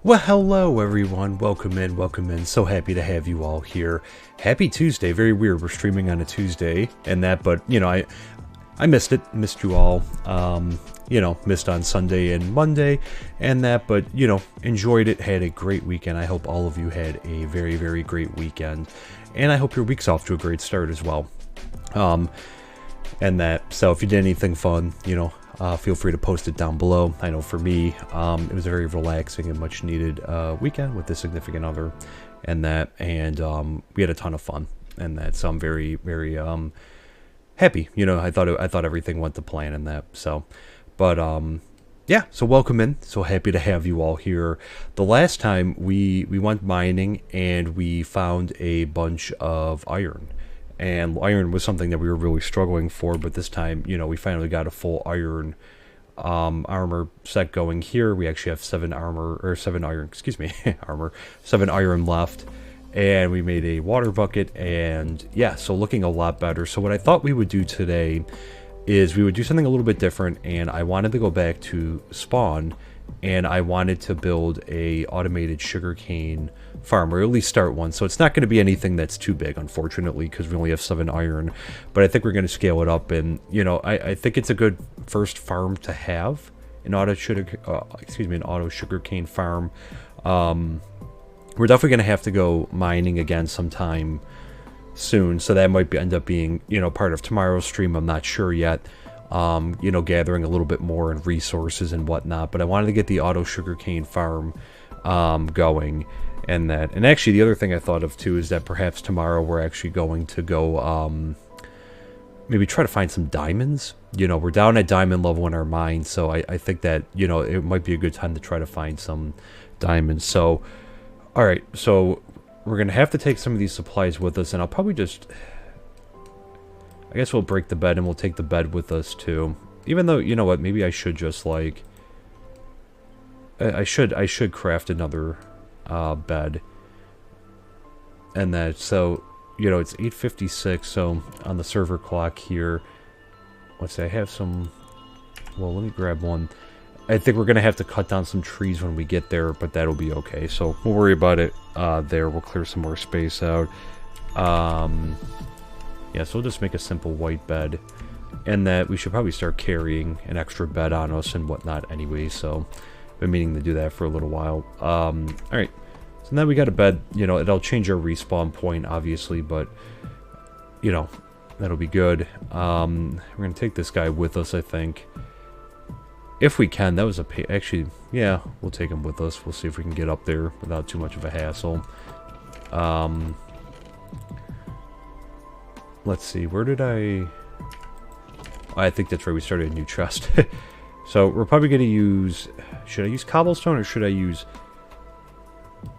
Well, hello everyone. Welcome in, welcome in. So happy to have you all here. Happy Tuesday. Very weird. We're streaming on a Tuesday and that, but you know, I missed it. Missed you all. Missed on Sunday and Monday and that, but you know, enjoyed it. Had a great weekend. I hope all of you had a very, very great weekend. And I hope your week's off to a great start as well. And that, so if you did anything fun, feel free to post it down below. I know for me, it was a very relaxing and much needed weekend with the significant other and that, and we had a ton of fun and that, so I'm very, very happy. I thought everything went to plan and that, so, but yeah, so welcome in. So happy to have you all here. The last time we went mining and we found a bunch of iron. And iron was something that we were really struggling for, but this time, we finally got a full iron armor set going here. We actually have 7 iron left, and we made a water bucket, and yeah, so looking a lot better. So what I thought we would do today is we would do something a little bit different, and I wanted to go back to spawn, and I wanted to build a automated sugarcane farm, or at least start one. So it's not going to be anything that's too big, unfortunately, because we only have 7 iron, but I think we're going to scale it up, and I think it's a good first farm to have, an auto sugarcane farm. We're definitely going to have to go mining again sometime soon, so that might end up being part of tomorrow's stream. I'm not sure yet. Gathering a little bit more in resources and whatnot, but I wanted to get the auto sugarcane farm going, and that. And actually, the other thing I thought of too is that perhaps tomorrow we're actually going to go maybe try to find some diamonds. We're down at diamond level in our mine, so I think that it might be a good time to try to find some diamonds. So, all right, so we're gonna have to take some of these supplies with us, and I'll probably just, I guess we'll break the bed and we'll take the bed with us too. Even though, you know what, maybe I should just like, I should craft another bed. And that, so, it's 8:56, so on the server clock here, let's say I have some, well, let me grab one. I think we're going to have to cut down some trees when we get there, but that'll be okay. So we'll worry about it there. We'll clear some more space out. Yeah, so we'll just make a simple white bed, and that we should probably start carrying an extra bed on us and whatnot anyway, so I've been meaning to do that for a little while. Alright, so now we got a bed. It'll change our respawn point, obviously, but, that'll be good. We're going to take this guy with us, I think. If we can. That was actually, yeah, we'll take him with us. We'll see if we can get up there without too much of a hassle. Let's see, where did I think that's right, we started a new chest. So we're probably going to use, should I use cobblestone or should I use,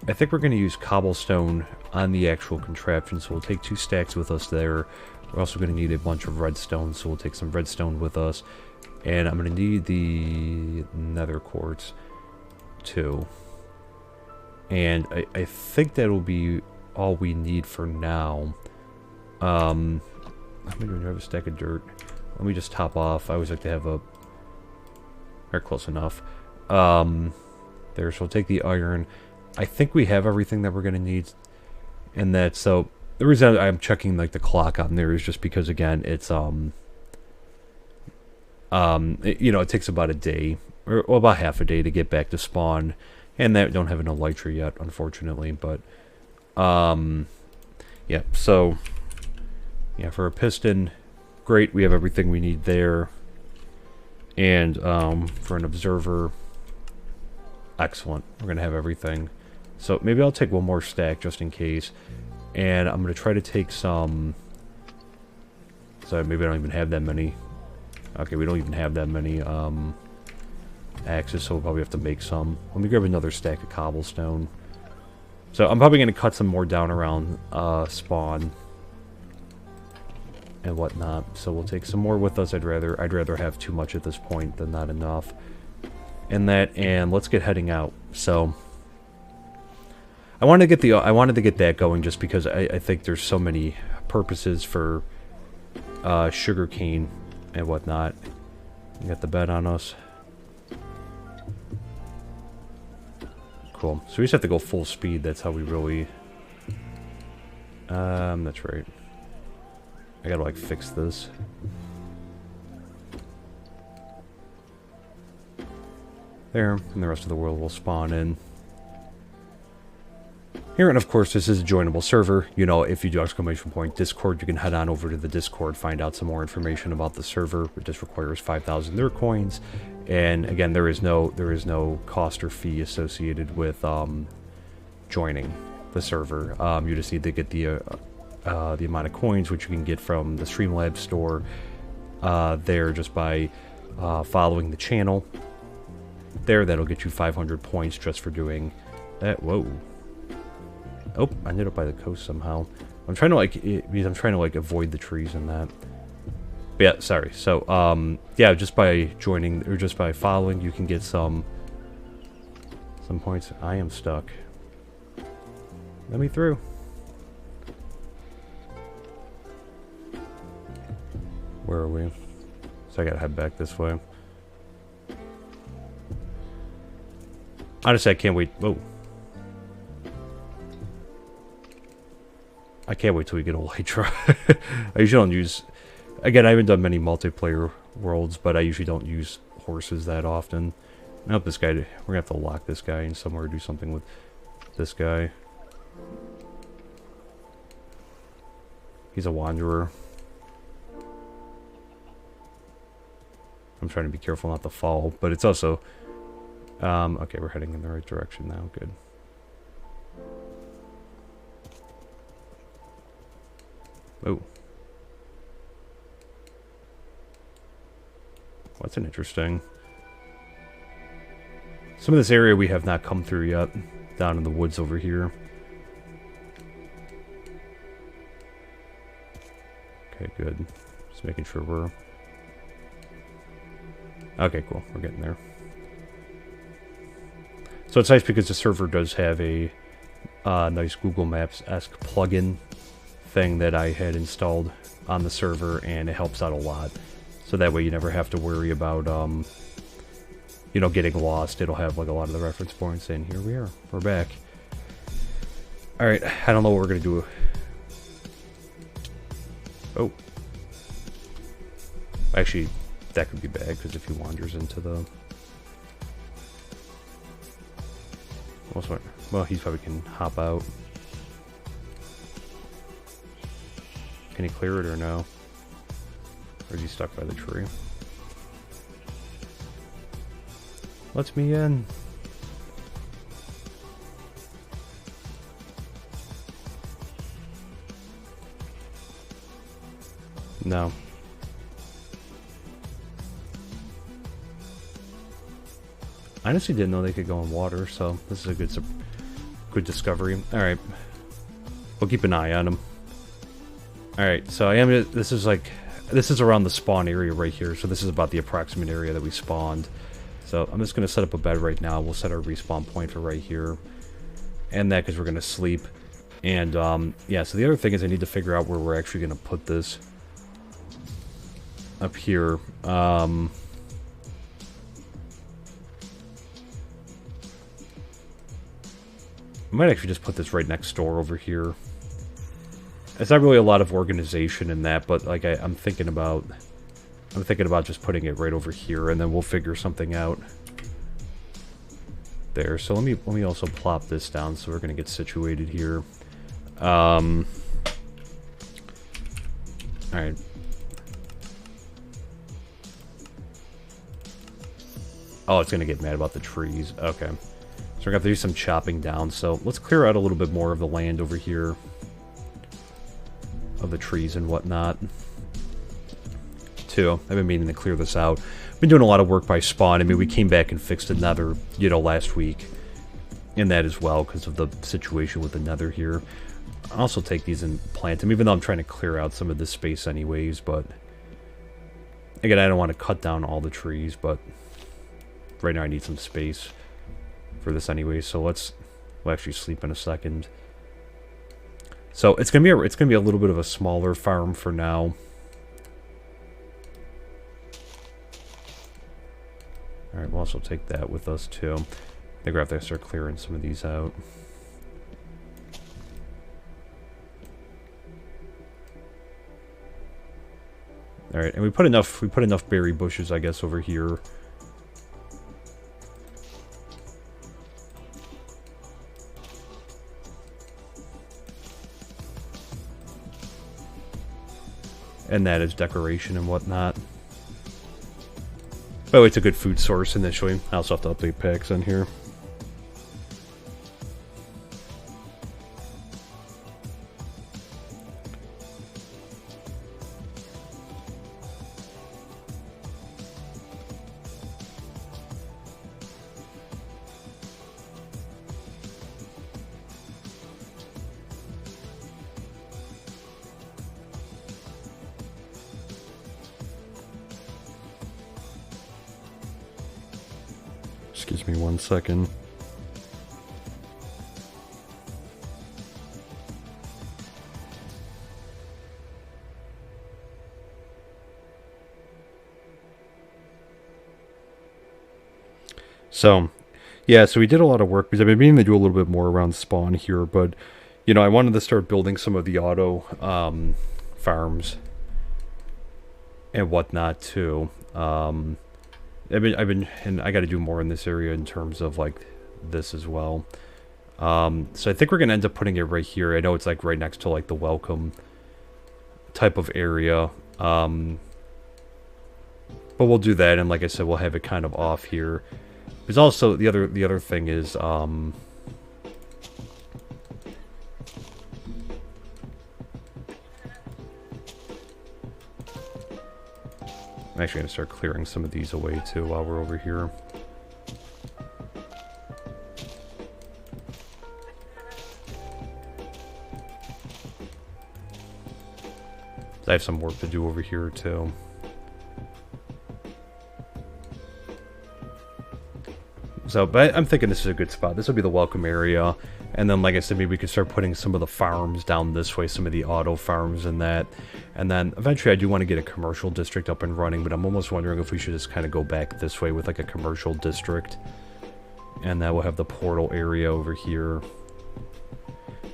I think we're going to use cobblestone on the actual contraption, so we'll take 2 stacks with us there. We're also going to need a bunch of redstone, so we'll take some redstone with us. And I'm going to need the nether quartz too. And I think that'll be all we need for now. How many do I have? A stack of dirt. Let me just top off. I always like to have a... Or close enough. There, so we'll take the iron. I think we have everything that we're going to need. And that, so... The reason I'm checking, like, the clock on there is just because, again, it's, it takes about a day, or about half a day to get back to spawn. And that don't have an elytra yet, unfortunately, but, yeah, so... Yeah, for a piston, great, we have everything we need there. And for an observer, excellent, we're going to have everything. So maybe I'll take one more stack just in case. And I'm going to try to take some... Sorry, maybe I don't even have that many. Okay, we don't even have that many axes, so we'll probably have to make some. Let me grab another stack of cobblestone. So I'm probably going to cut some more down around spawn and whatnot, so we'll take some more with us. I'd rather have too much at this point than not enough. And let's get heading out. So I wanted to get that going just because I think there's so many purposes for sugarcane and whatnot. We got the bed on us. Cool. So we just have to go full speed. That's how we really... that's right. I gotta, like, fix this. There, and the rest of the world will spawn in. Here, and of course, this is a joinable server. You know, if you do exclamation point Discord, you can head on over to the Discord, find out some more information about the server. It just requires 5,000 Nerd coins, and again, there is no cost or fee associated with joining the server. You just need to get the amount of coins, which you can get from the Streamlabs store there just by following the channel. There, that'll get you 500 points just for doing that. Whoa. Oh, I ended up by the coast somehow. I'm trying to like avoid the trees and that. But yeah, sorry. So yeah, just by joining or just by following, you can get some points. I am stuck. Let me through. Where are we? So I gotta head back this way. Honestly, I can't wait. Whoa. I can't wait till we get a Elytra. I usually don't use... Again, I haven't done many multiplayer worlds, but I usually don't use horses that often. Nope, this guy... We're gonna have to lock this guy in somewhere, do something with this guy. He's a wanderer. I'm trying to be careful not to fall, but it's also... okay, we're heading in the right direction now. Good. Oh. Well, that's an interesting... Some of this area we have not come through yet. Down in the woods over here. Okay, good. Just making sure we're... Okay, cool. We're getting there. So it's nice because the server does have a nice Google Maps-esque plugin thing that I had installed on the server, and it helps out a lot. So that way you never have to worry about, you know, getting lost. It'll have like a lot of the reference points, and here we are. We're back. Alright, I don't know what we're going to do. Oh. Actually, that could be bad, because if he wanders into the... Well, he probably can hop out. Can he clear it or no? Or is he stuck by the tree? Let me in. No. I honestly didn't know they could go in water, so this is a good discovery. Alright. We'll keep an eye on them. Alright, so this is around the spawn area right here, so this is about the approximate area that we spawned. So I'm just going to set up a bed right now. We'll set our respawn point for right here. And that because we're going to sleep. And, yeah, so the other thing is I need to figure out where we're actually going to put this. Up here. I might actually just put this right next door over here. It's not really a lot of organization in that, but like I'm thinking about just putting it right over here, and then we'll figure something out there. So let me also plop this down, so we're gonna get situated here. All right. Oh, it's gonna get mad about the trees. Okay. So we're gonna have to do some chopping down. So let's clear out a little bit more of the land over here. Of the trees and whatnot. Too. I've been meaning to clear this out. Been doing a lot of work by spawn. I mean, we came back and fixed the nether, you know, last week. And that as well, because of the situation with the nether here. I'll also take these and plant them, even though I'm trying to clear out some of this space anyways, but... Again, I don't want to cut down all the trees, but... Right now I need some space for this anyway, so we'll actually sleep in a second. So it's gonna be a little bit of a smaller farm for now. All right, we'll also take that with us too. I think we have to start clearing some of these out. All right, and we put enough berry bushes, I guess, over here. And that is decoration and whatnot. By the way, it's a good food source initially. I also have to update packs on here. Excuse me 1 second. So, yeah, so we did a lot of work because I've been meaning to do a little bit more around spawn here, but, you know, I wanted to start building some of the auto farms and whatnot too. And I got to do more in this area in terms of like this as well. So I think we're gonna end up putting it right here. I know it's like right next to like the welcome type of area. But we'll do that, and like I said, we'll have it kind of off here. There's also the other thing is I'm actually gonna start clearing some of these away too while we're over here. I have some work to do over here too. So, but I'm thinking this is a good spot. This will be the welcome area. And then, like I said, maybe we could start putting some of the farms down this way, some of the auto farms and that. And then, eventually, I do want to get a commercial district up and running, but I'm almost wondering if we should just kind of go back this way with, like, a commercial district. And then we'll have the portal area over here.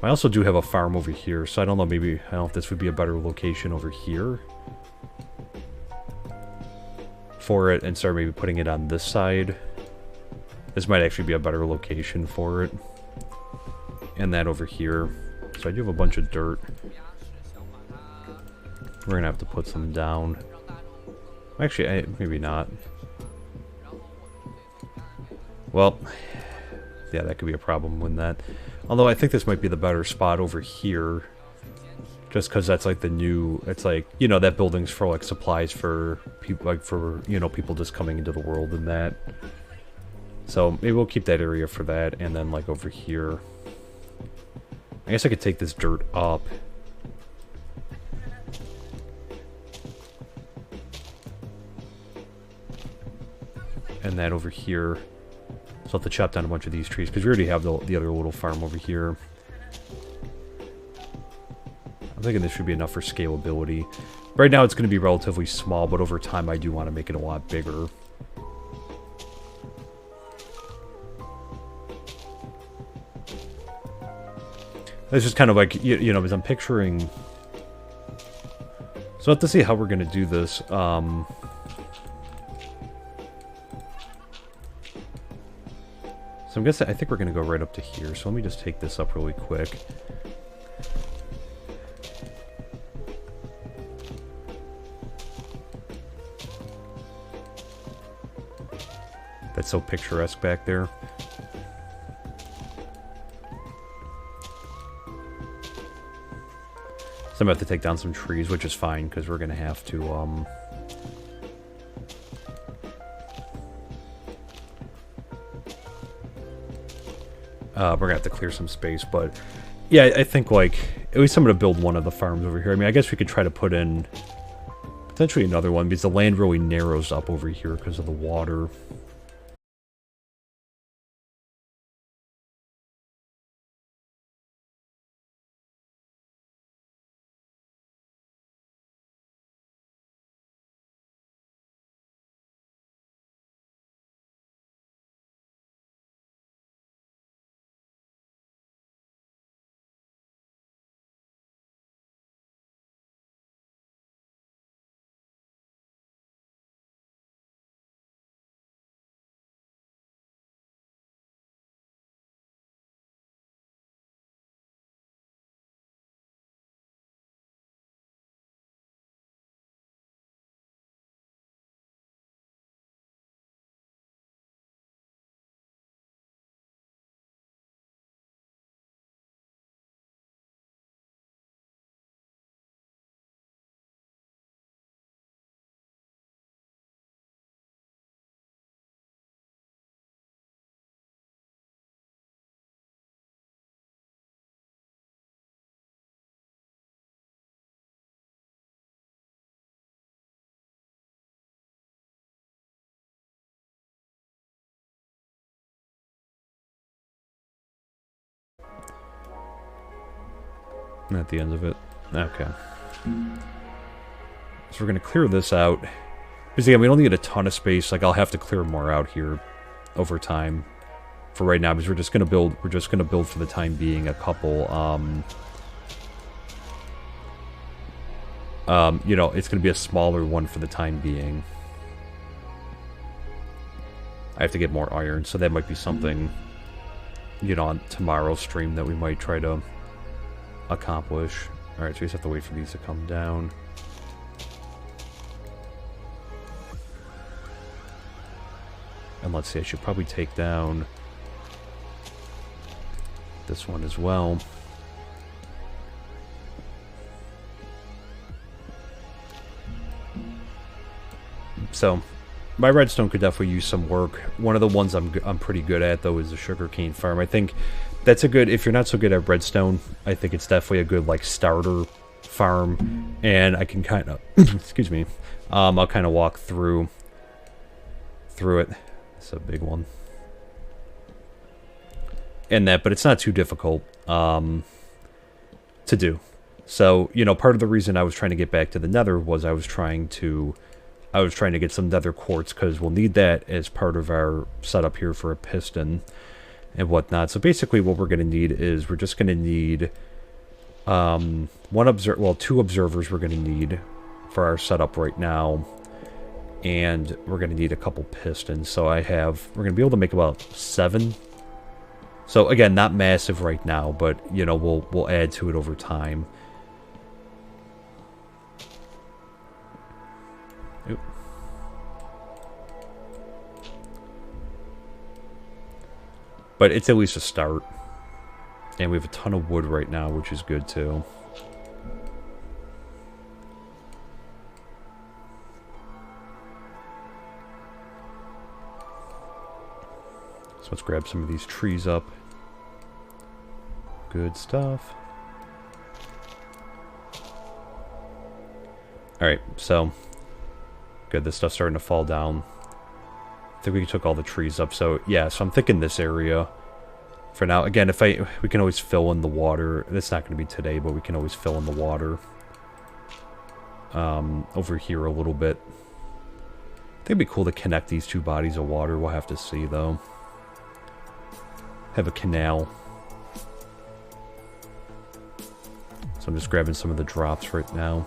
I also do have a farm over here, so I don't know, maybe, I don't know if this would be a better location over here for it, and start maybe putting it on this side. This might actually be a better location for it. And that over here. So I do have a bunch of dirt. We're going to have to put some down. Actually, maybe not. Well, yeah, that could be a problem with that. Although I think this might be the better spot over here. Just because that's like the new, it's like, you know, that building's for like supplies for people, like for, you know, people just coming into the world and that. So maybe we'll keep that area for that, and then like over here. I guess I could take this dirt up. And that over here. So I'll have to chop down a bunch of these trees, because we already have the other little farm over here. I'm thinking this should be enough for scalability. Right now it's going to be relatively small, but over time I do want to make it a lot bigger. It's just kind of like, you know, as I'm picturing... So I have to see how we're going to do this. So I'm guessing, I think we're going to go right up to here. So let me just take this up really quick. That's so picturesque back there. So I'm going to have to take down some trees, which is fine, because we're going to have to, we're going to have to clear some space, but yeah, I think, like, at least I'm going to build one of the farms over here. I mean, I guess we could try to put in potentially another one, because the land really narrows up over here because of the water. At the end of it. Okay. So we're going to clear this out. Because again, we don't need a ton of space. Like, I'll have to clear more out here over time. For right now, because we're just going to build for the time being a couple, you know, it's going to be a smaller one for the time being. I have to get more iron, so that might be something, you know, on tomorrow's stream that we might try to accomplish. Alright, so we just have to wait for these to come down. And let's see, I should probably take down this one as well. So, my redstone could definitely use some work. One of the ones I'm pretty good at, though, is the sugarcane farm. I think that's a good, if you're not so good at redstone, I think it's definitely a good, like, starter farm. And I can kind of, excuse me, I'll kind of walk through it. It's a big one. And that, but it's not too difficult to do. So, you know, part of the reason I was trying to get back to the nether was I was trying to get some nether quartz, because we'll need that as part of our setup here for a piston and whatnot. So basically what we're going to need is we're just going to need two observers we're going to need for our setup right now. And we're going to need a couple pistons. So we're going to be able to make about 7. So again, not massive right now, but you know, we'll add to it over time. Oop. But it's at least a start. And we have a ton of wood right now, which is good too. So let's grab some of these trees up. Good stuff. Alright, so good, this stuff's starting to fall down. I think we took all the trees up, so yeah, so I'm thinking this area for now. Again, we can always fill in the water. That's not going to be today, but we can always fill in the water over here a little bit. I think it'd be cool to connect these two bodies of water. We'll have to see, though. Have a canal. So I'm just grabbing some of the drops right now.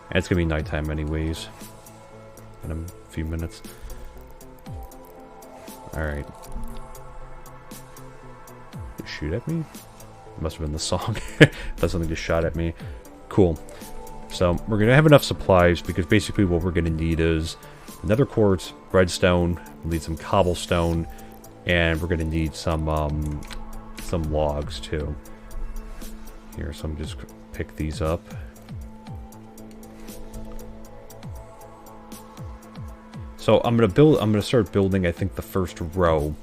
And it's gonna be nighttime anyways. In a few minutes. Alright. Shoot at me? It must have been the song. That's something just shot at me. Cool. So we're gonna have enough supplies, because basically what we're gonna need is nether quartz, redstone, we'll need some cobblestone, and we're gonna need some logs too. Here, so I'm just pick these up. So I'm gonna start building, I think, the first row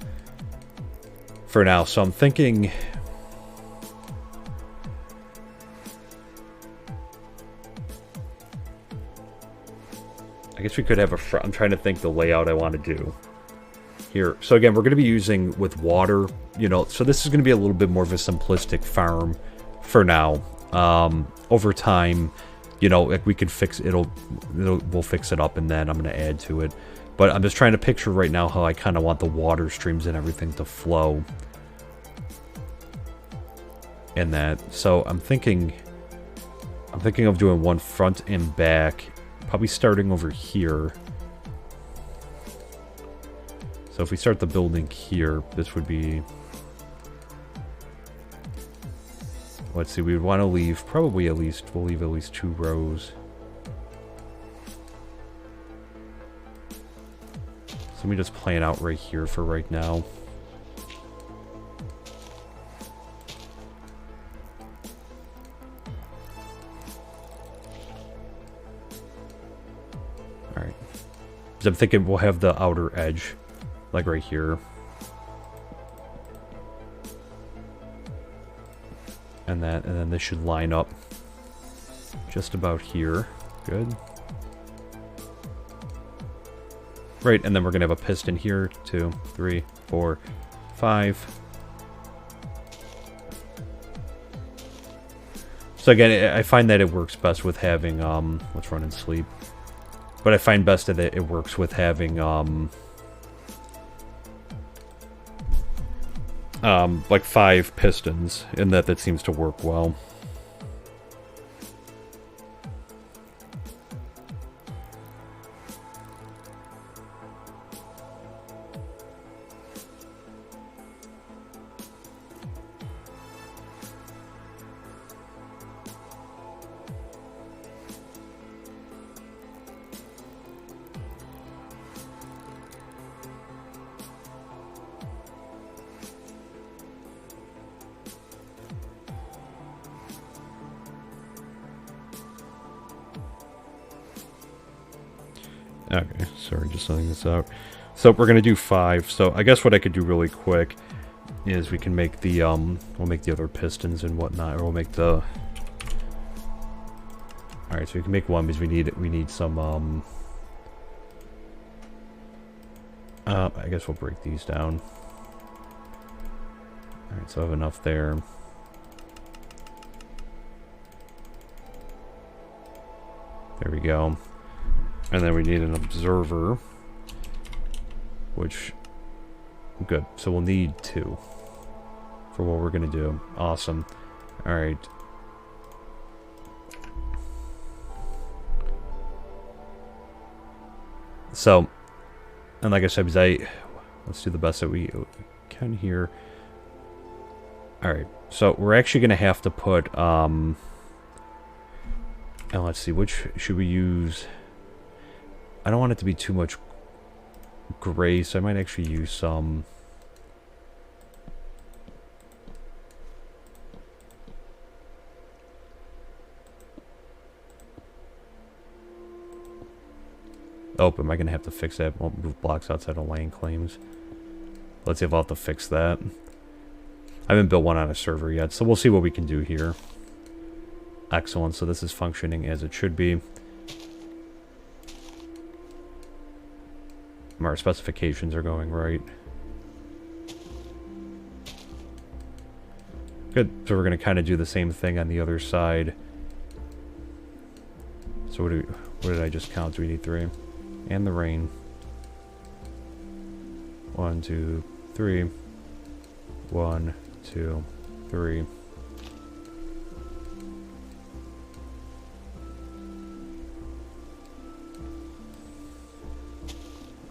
for now. So I'm thinking, I guess we could have I'm trying to think the layout I want to do here. So again, we're going to be using with water, you know, so this is going to be a little bit more of a simplistic farm for now. Over time, you know, like we can fix we'll fix it up, and then I'm going to add to it. But I'm just trying to picture right now how I kind of want the water streams and everything to flow. And that, so I'm thinking of doing one front and back, probably starting over here. So if we start the building here, this would be, let's see, we would want to leave probably we'll leave at least 2 rows. So let me just plan out right here for right now. Alright. So I'm thinking we'll have the outer edge, like right here. And then this should line up just about here. Good. Right, and then we're gonna have a piston here. 2, 3, 4, 5. So again, I find that it works best with having, let's run and sleep. But I find best that it works with having, like 5 pistons, and that seems to work well. Okay, sorry, just letting this out. So we're gonna do 5. So I guess what I could do really quick is we can make the we'll make the other pistons and whatnot, or we'll make the. All right, so we can make one because we need some I guess we'll break these down. All right, so I have enough there. There we go. And then we need an observer, which, good. So we'll need 2 for what we're going to do. Awesome. All right. So, and like I said, let's do the best that we can here. All right. So we're actually going to have to put, and let's see, which should we use? I don't want it to be too much gray, so I might actually use some. Oh, am I going to have to fix that? Won't move blocks outside of land claims. Let's see if I'll have to fix that. I haven't built one on a server yet, so we'll see what we can do here. Excellent, so this is functioning as it should be. Our specifications are going right. Good. So we're going to kind of do the same thing on the other side. So what did I just count? Do we need 3? And the rain. 1, 2, 3. 1, 2, 3.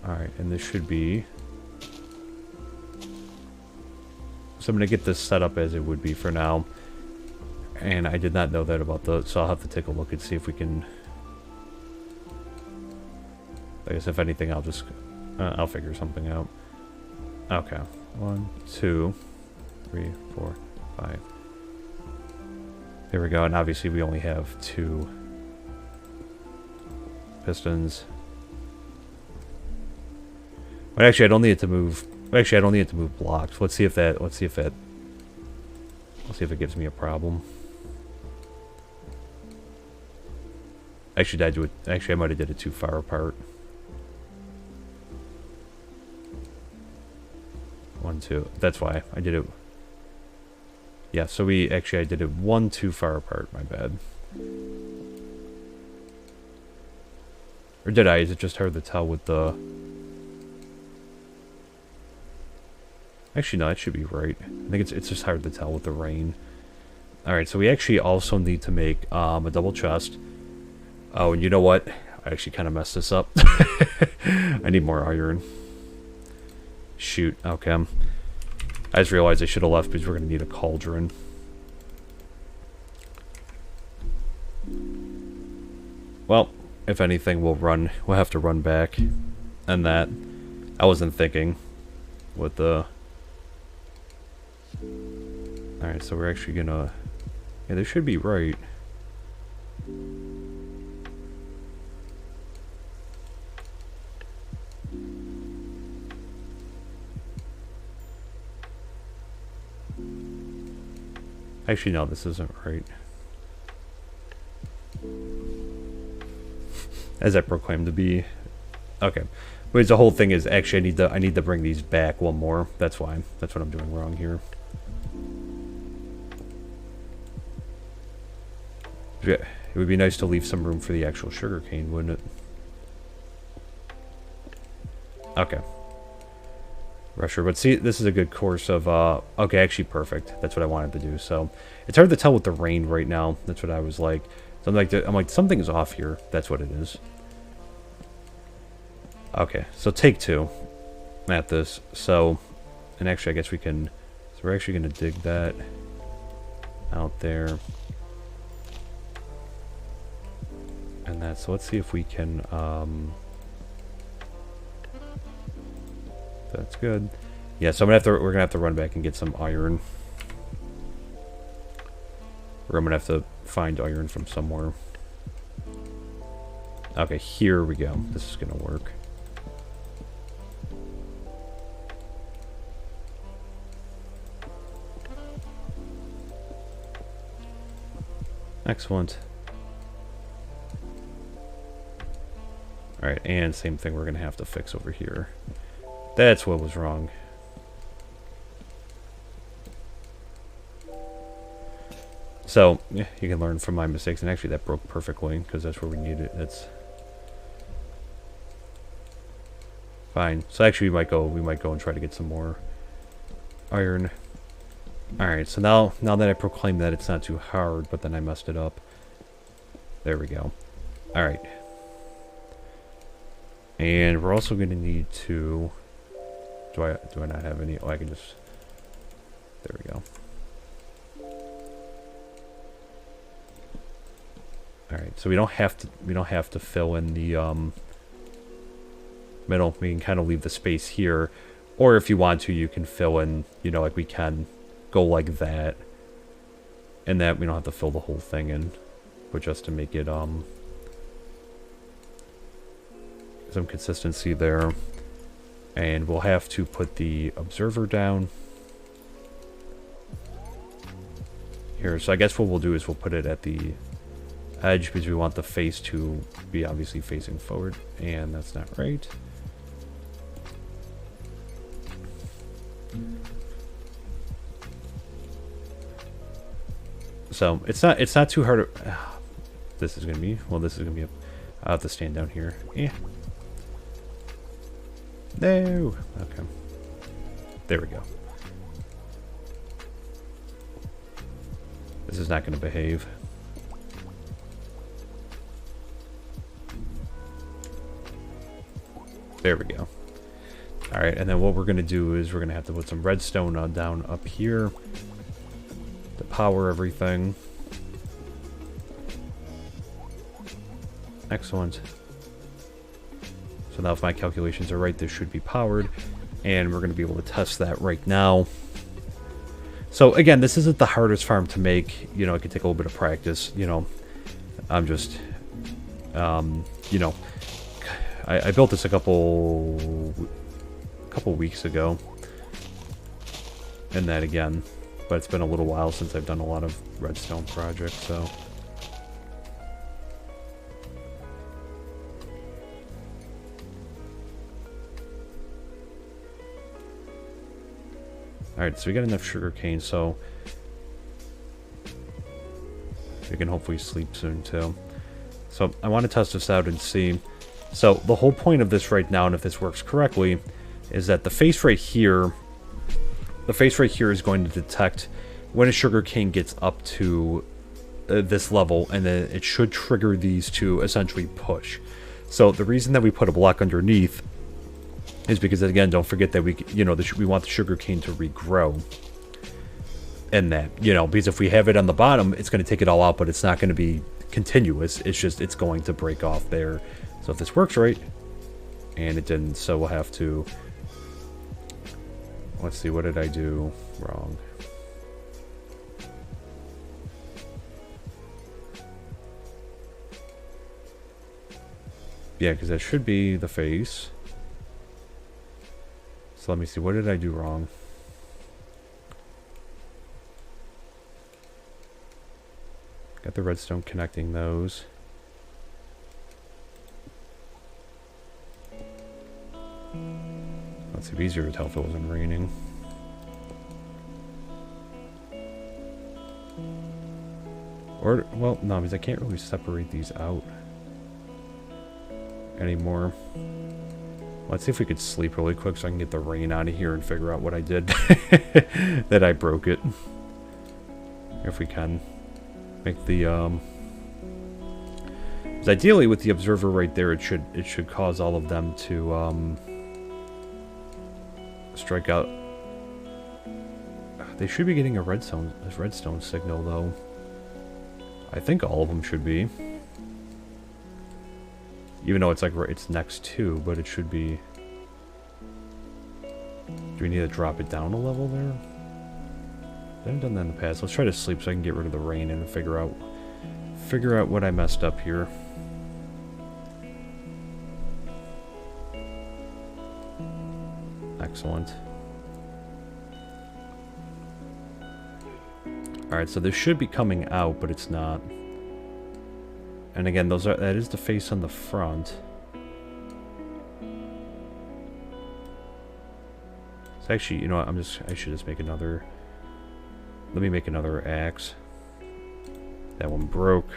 Alright, and this should be. So I'm going to get this set up as it would be for now. And I did not know that about so I'll have to take a look and see if we can. I guess if anything, I'll figure something out. Okay. 1, 2, 3, 4, 5. There we go, and obviously we only have 2 pistons. But actually, I don't need it to move. Actually, I don't need it to move blocks. Let's see if it gives me a problem. Actually, did I do it? Actually, I might have did it too far apart. 1, 2. That's why I did it. Yeah, so I did it 1 too far apart. My bad. Or did I? Is it just hard to tell with the? Actually, no, it should be right. I think it's just hard to tell with the rain. Alright, so we actually also need to make a double chest. Oh, and you know what? I actually kind of messed this up. I need more iron. Shoot, okay. I just realized I should have left because we're going to need a cauldron. Well, if anything, we'll have to run back. And that, I wasn't thinking with the... Alright, so we're actually gonna... Yeah, this should be right. Actually, no, this isn't right. As I proclaim to be. Okay. But the whole thing is actually I need to bring these back one more. That's why. That's what I'm doing wrong here. It would be nice to leave some room for the actual sugarcane, wouldn't it? Okay. Rusher, but see, this is a good course of, okay, actually perfect. That's what I wanted to do, so. It's hard to tell with the rain right now. That's what I was like. So I'm like, something's off here. That's what it is. Okay, so take 2 at this. So, and actually I guess we can, so we're actually going to dig that out there. And that, so let's see if we can, that's good. Yeah, so we're gonna have to run back and get some iron. Or I'm gonna have to find iron from somewhere. Okay, here we go. This is gonna work. Excellent. Alright, and same thing we're gonna have to fix over here. That's what was wrong. So, yeah, you can learn from my mistakes. And actually, that broke perfectly, because that's where we need it. That's fine. So actually, we might go and try to get some more iron. Alright, so now that I proclaimed that, it's not too hard, but then I messed it up. There we go. Alright. And we're also going to need to... Do I not have any? Oh, I can just... There we go. Alright, so we don't have to fill in the middle. We can kind of leave the space here. Or if you want to, you can fill in, you know, like we can go like that. And that we don't have to fill the whole thing in. But just to make it some consistency there. And we'll have to put the observer down here. So I guess what we'll do is we'll put it at the edge because we want the face to be obviously facing forward. And that's not right. So it's not too hard to, this is gonna be I'll have to stand down here. Yeah. No. Okay. There we go. This is not going to behave. There we go. Alright, and then what we're going to do is we're going to have to put some redstone down up here to power everything. Excellent. So now if my calculations are right, this should be powered. And we're going to be able to test that right now. So again, this isn't the hardest farm to make. You know, it could take a little bit of practice. You know, I'm just, you know, I built this a couple weeks ago. And that again. But it's been a little while since I've done a lot of redstone projects, so... Alright, so we got enough sugar cane, so we can hopefully sleep soon too. So I want to test this out and see. So the whole point of this right now, and if this works correctly, is that the face right here is going to detect when a sugar cane gets up to this level, and then it should trigger these to essentially push. So the reason that we put a block underneath is because, again, don't forget that we want the sugar cane to regrow. And that, you know, because if we have it on the bottom, it's going to take it all out, but it's not going to be continuous. It's just, it's going to break off there. So if this works right, and it didn't, so we'll have to, let's see, what did I do wrong? Yeah, because that should be the face. So let me see, what did I do wrong? Got the redstone connecting those. Let's see, it'd be easier to tell if it wasn't raining. Or, well, no, because I can't really separate these out anymore. Let's see if we could sleep really quick so I can get the rain out of here and figure out what I did. That I broke it. If we can. Make the, 'cause ideally with the observer right there, it should cause all of them to, strike out. They should be getting a redstone signal, though. I think all of them should be. Even though it's like it's next to, but it should be. Do we need to drop it down a level there? I haven't done that in the past. Let's try to sleep so I can get rid of the rain and figure out what I messed up here. Excellent. Alright, so this should be coming out, but it's not. And again, that is the face on the front. It's actually, you know what, I should just make another. Let me make another axe. That one broke.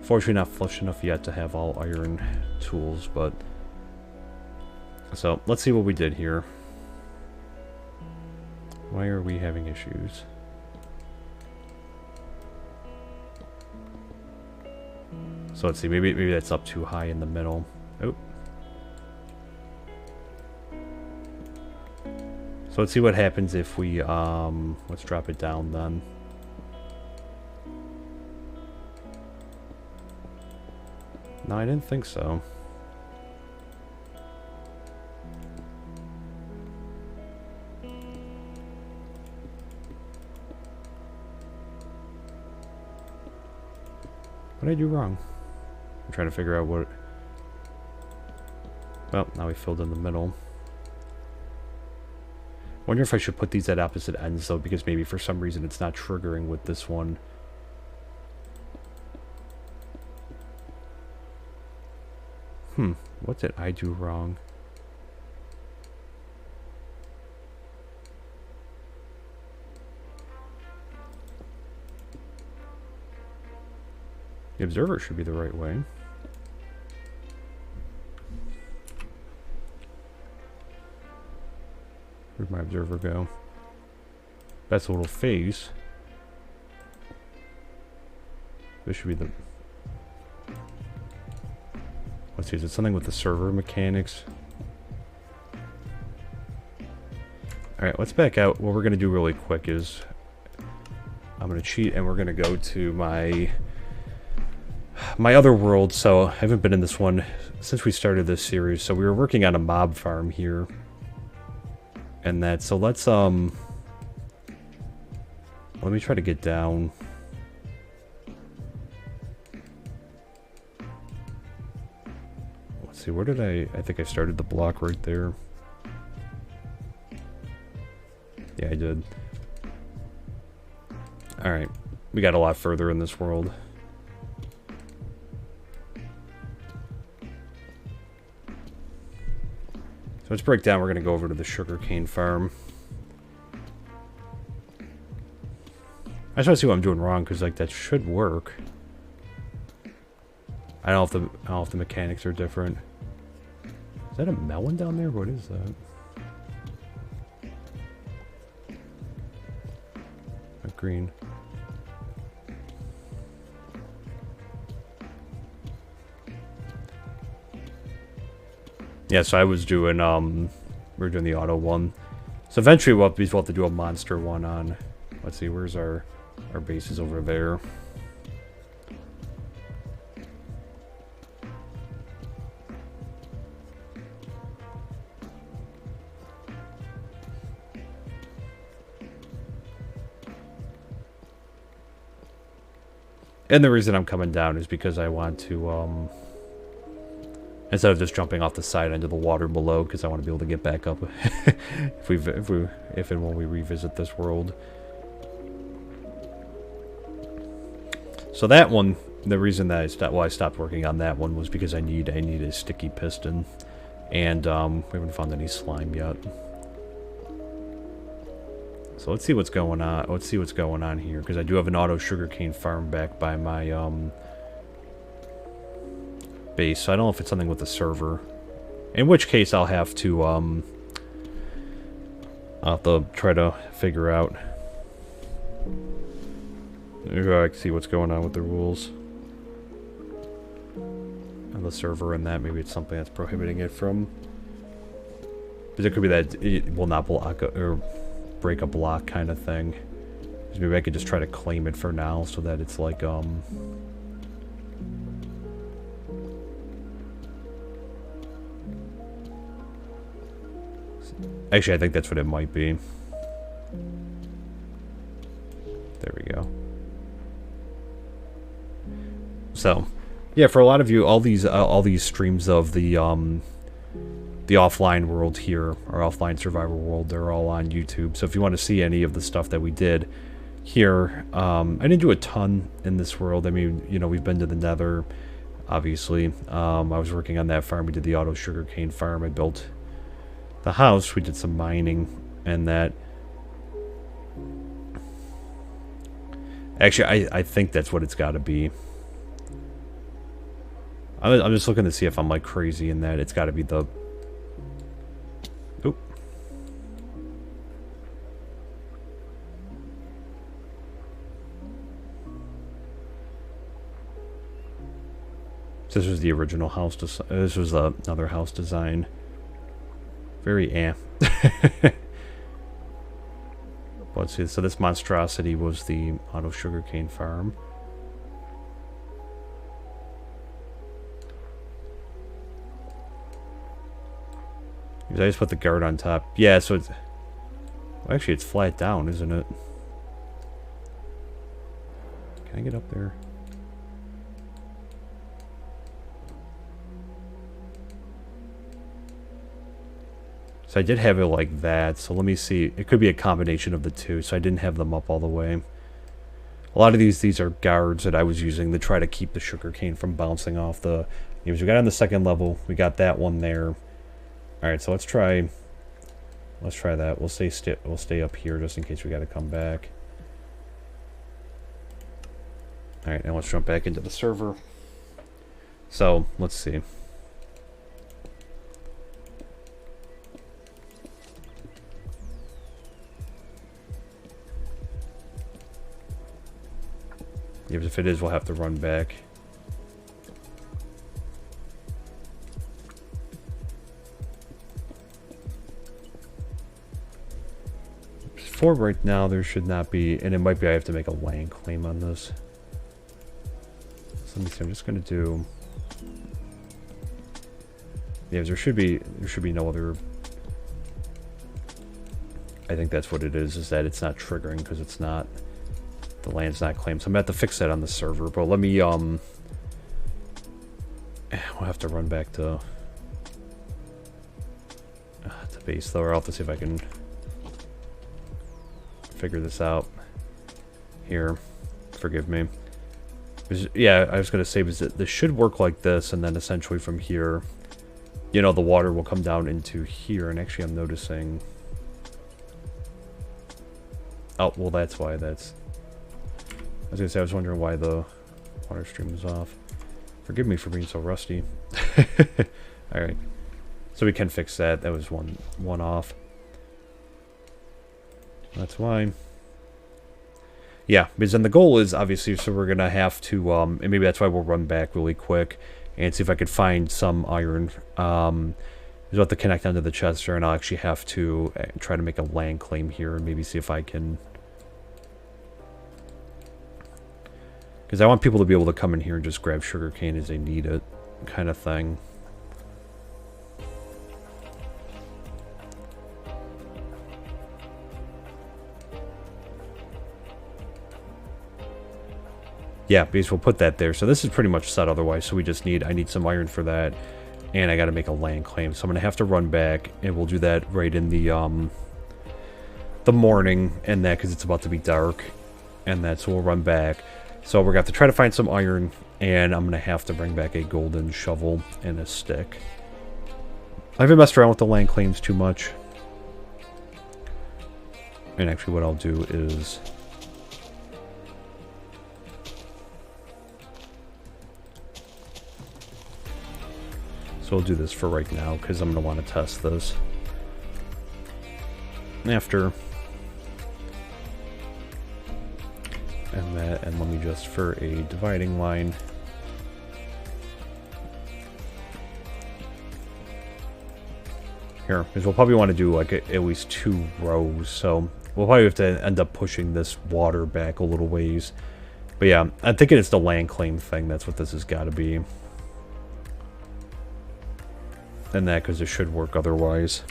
Fortunately not flush enough yet to have all iron tools, but... So, let's see what we did here. Why are we having issues? So let's see, maybe that's up too high in the middle. Oh. So let's see what happens if we, let's drop it down then. No, I didn't think so. What did I do wrong? I'm trying to figure out what... Well, now we filled in the middle. Wonder if I should put these at opposite ends, though, because maybe for some reason it's not triggering with this one. What did I do wrong? The observer should be the right way. Where'd my observer go? That's a little face. This should be the... Let's see, is it something with the server mechanics? Alright, let's back out. What we're going to do really quick is... I'm going to cheat and we're going to go to my other world. So I haven't been in this one since we started this series. So we were working on a mob farm here. And that, so let's let me try to get down. Let's see, where did I think I started the block right there. Yeah, I did. Alright, we got a lot further in this world. So let's break down. We're going to go over to the sugarcane farm. I just want to see what I'm doing wrong, because like that should work. I don't know if the mechanics are different. Is that a melon down there? What is that? A green. Yeah, so I was doing, we were doing the auto one. So eventually we'll have to do a monster one on, let's see, where's our base is over there. And the reason I'm coming down is because I want to, instead of just jumping off the side into the water below, because I want to be able to get back up if and when we revisit this world. So that one, the reason that I stopped working on that one was because I need a sticky piston, and we haven't found any slime yet. So let's see what's going on. Let's see what's going on here, because I do have an auto sugarcane farm back by my base. So I don't know if it's something with the server. In which case I'll have to try to figure out. I can see what's going on with the rules on the server and that. Maybe it's something that's prohibiting it from. Because it could be that it will not block or break a block kind of thing. Maybe I could just try to claim it for now so that it's like actually, I think that's what it might be. There we go. So, yeah, for a lot of you, all these streams of the offline world here, or offline survival world, they're all on YouTube. So if you want to see any of the stuff that we did here, I didn't do a ton in this world. I mean, you know, we've been to the Nether, obviously. I was working on that farm. We did the auto sugarcane farm. I built the house. We did some mining and that. Actually, I think that's what it's got to be. I'm just looking to see if I'm like crazy in that. It's got to be the... Oop. So this was the original house. This was another house design. Very Let's see. So this monstrosity was the auto sugarcane farm. I just put the guard on top. Yeah, so it's... Well, actually, it's flat down, isn't it? Can I get up there? So I did have it like that, so let me see. It could be a combination of the two, so I didn't have them up all the way. A lot of these are guards that I was using to try to keep the sugarcane from bouncing off the... We got on the second level, we got that one there. Alright, so let's try that. We'll stay up here just in case we gotta come back. Alright, now let's jump back into the server. So, let's see. Yeah, if it is, we'll have to run back. For right now, there should not be, and it might be I have to make a land claim on this. So let me see, I'm just gonna do... Yeah, there should be no other... I think that's what it is that it's not triggering because it's not... The land's not claimed. So I'm gonna have to fix that on the server, but let me, we'll have to run back to base though, or I'll have to see if I can figure this out here. Forgive me. Yeah, I was gonna say was that this should work like this, and then essentially from here, you know, the water will come down into here. And actually, I'm noticing. Oh well, that's why that's. I was gonna say I was wondering why the water stream was off. Forgive me for being so rusty. All right, so we can fix that. That was one off. That's why. Yeah, because then the goal is obviously, so we're gonna have to, and maybe that's why we'll run back really quick and see if I could find some iron. We'll have to connect onto the Chester, and I'll actually have to try to make a land claim here and maybe see if I can. Because I want people to be able to come in here and just grab sugarcane as they need it, kind of thing. Yeah, because we'll put that there. So this is pretty much set otherwise. So we just need, I need some iron for that. And I got to make a land claim. So I'm going to have to run back. And we'll do that right in the morning. And that, because it's about to be dark. And that, so we'll run back. So we're going to have to try to find some iron. And I'm going to have to bring back a golden shovel and a stick. I haven't messed around with the land claims too much. And actually what I'll do is... So we'll do this for right now, because I'm going to want to test this. After. And that, and let me just, for a dividing line. Here, because we'll probably want to do like at least 2 rows, so we'll probably have to end up pushing this water back a little ways. But yeah, I'm thinking it's the land claim thing, that's what this has got to be. And that, because it should work otherwise.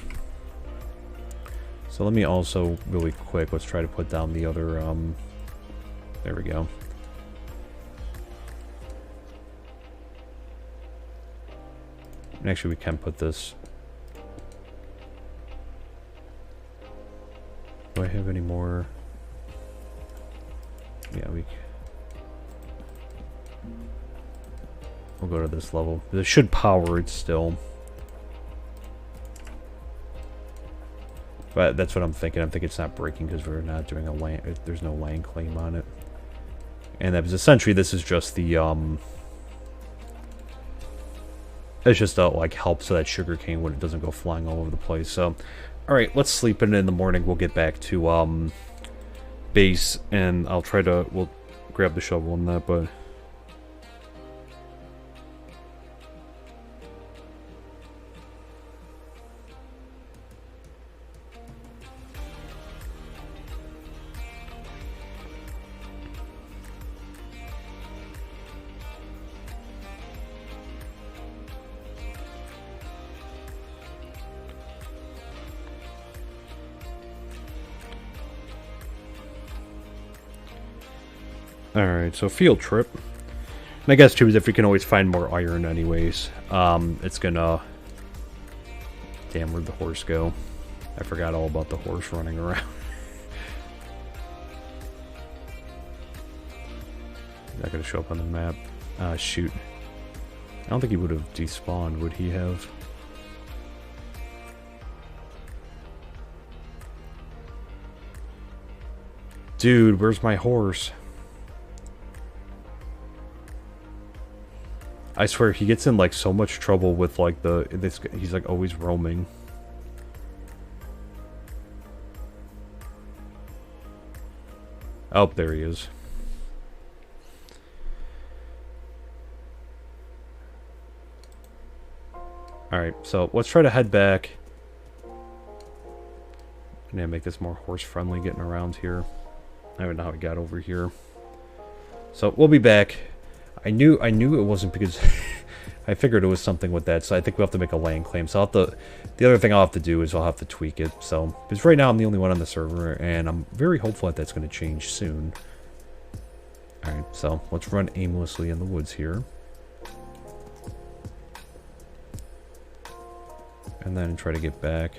So let me also, really quick, let's try to put down the other, there we go. And actually, we can put this... Do I have any more? Yeah, we'll go to this level. This should power it still. But that's what I'm thinking. I'm thinking it's not breaking because we're not doing a land... There's no land claim on it. And that was essentially, this is just the, it's just to, like, help so that sugarcane when it doesn't go flying all over the place. So, alright, let's sleep in the morning. We'll get back to, base, and I'll try to... We'll grab the shovel and that, but... Alright, so field trip. And I guess, too, is if we can always find more iron anyways. It's gonna... Damn, where'd the horse go? I forgot all about the horse running around. Not gonna show up on the map. Shoot. I don't think he would have despawned, would he have? Dude, where's my horse? I swear, he gets in, like, so much trouble with, like, he's, like, always roaming. Oh, there he is. Alright, so let's try to head back. I'm gonna make this more horse-friendly getting around here. I don't know how we got over here. So, we'll be back. I knew it wasn't because I figured it was something with that, so I think we'll have to make a land claim. So the other thing I'll have to do is I'll have to tweak it. So, because right now I'm the only one on the server, and I'm very hopeful that that's going to change soon. Alright, so let's run aimlessly in the woods here. And then try to get back.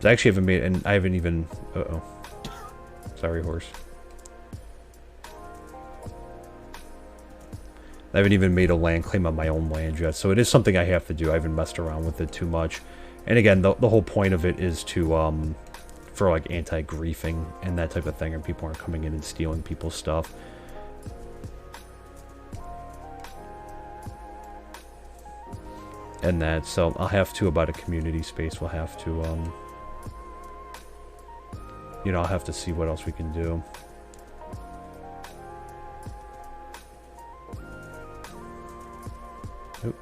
I actually haven't made, and I haven't even, uh-oh. Sorry, horse. I haven't even made a land claim on my own land yet, so it is something I have to do. I haven't messed around with it too much. And again, the whole point of it is to, for like anti-griefing and that type of thing, and people aren't coming in and stealing people's stuff. And that, so I'll have to, about a community space, we'll have to, you know, I'll have to see what else we can do. Oop.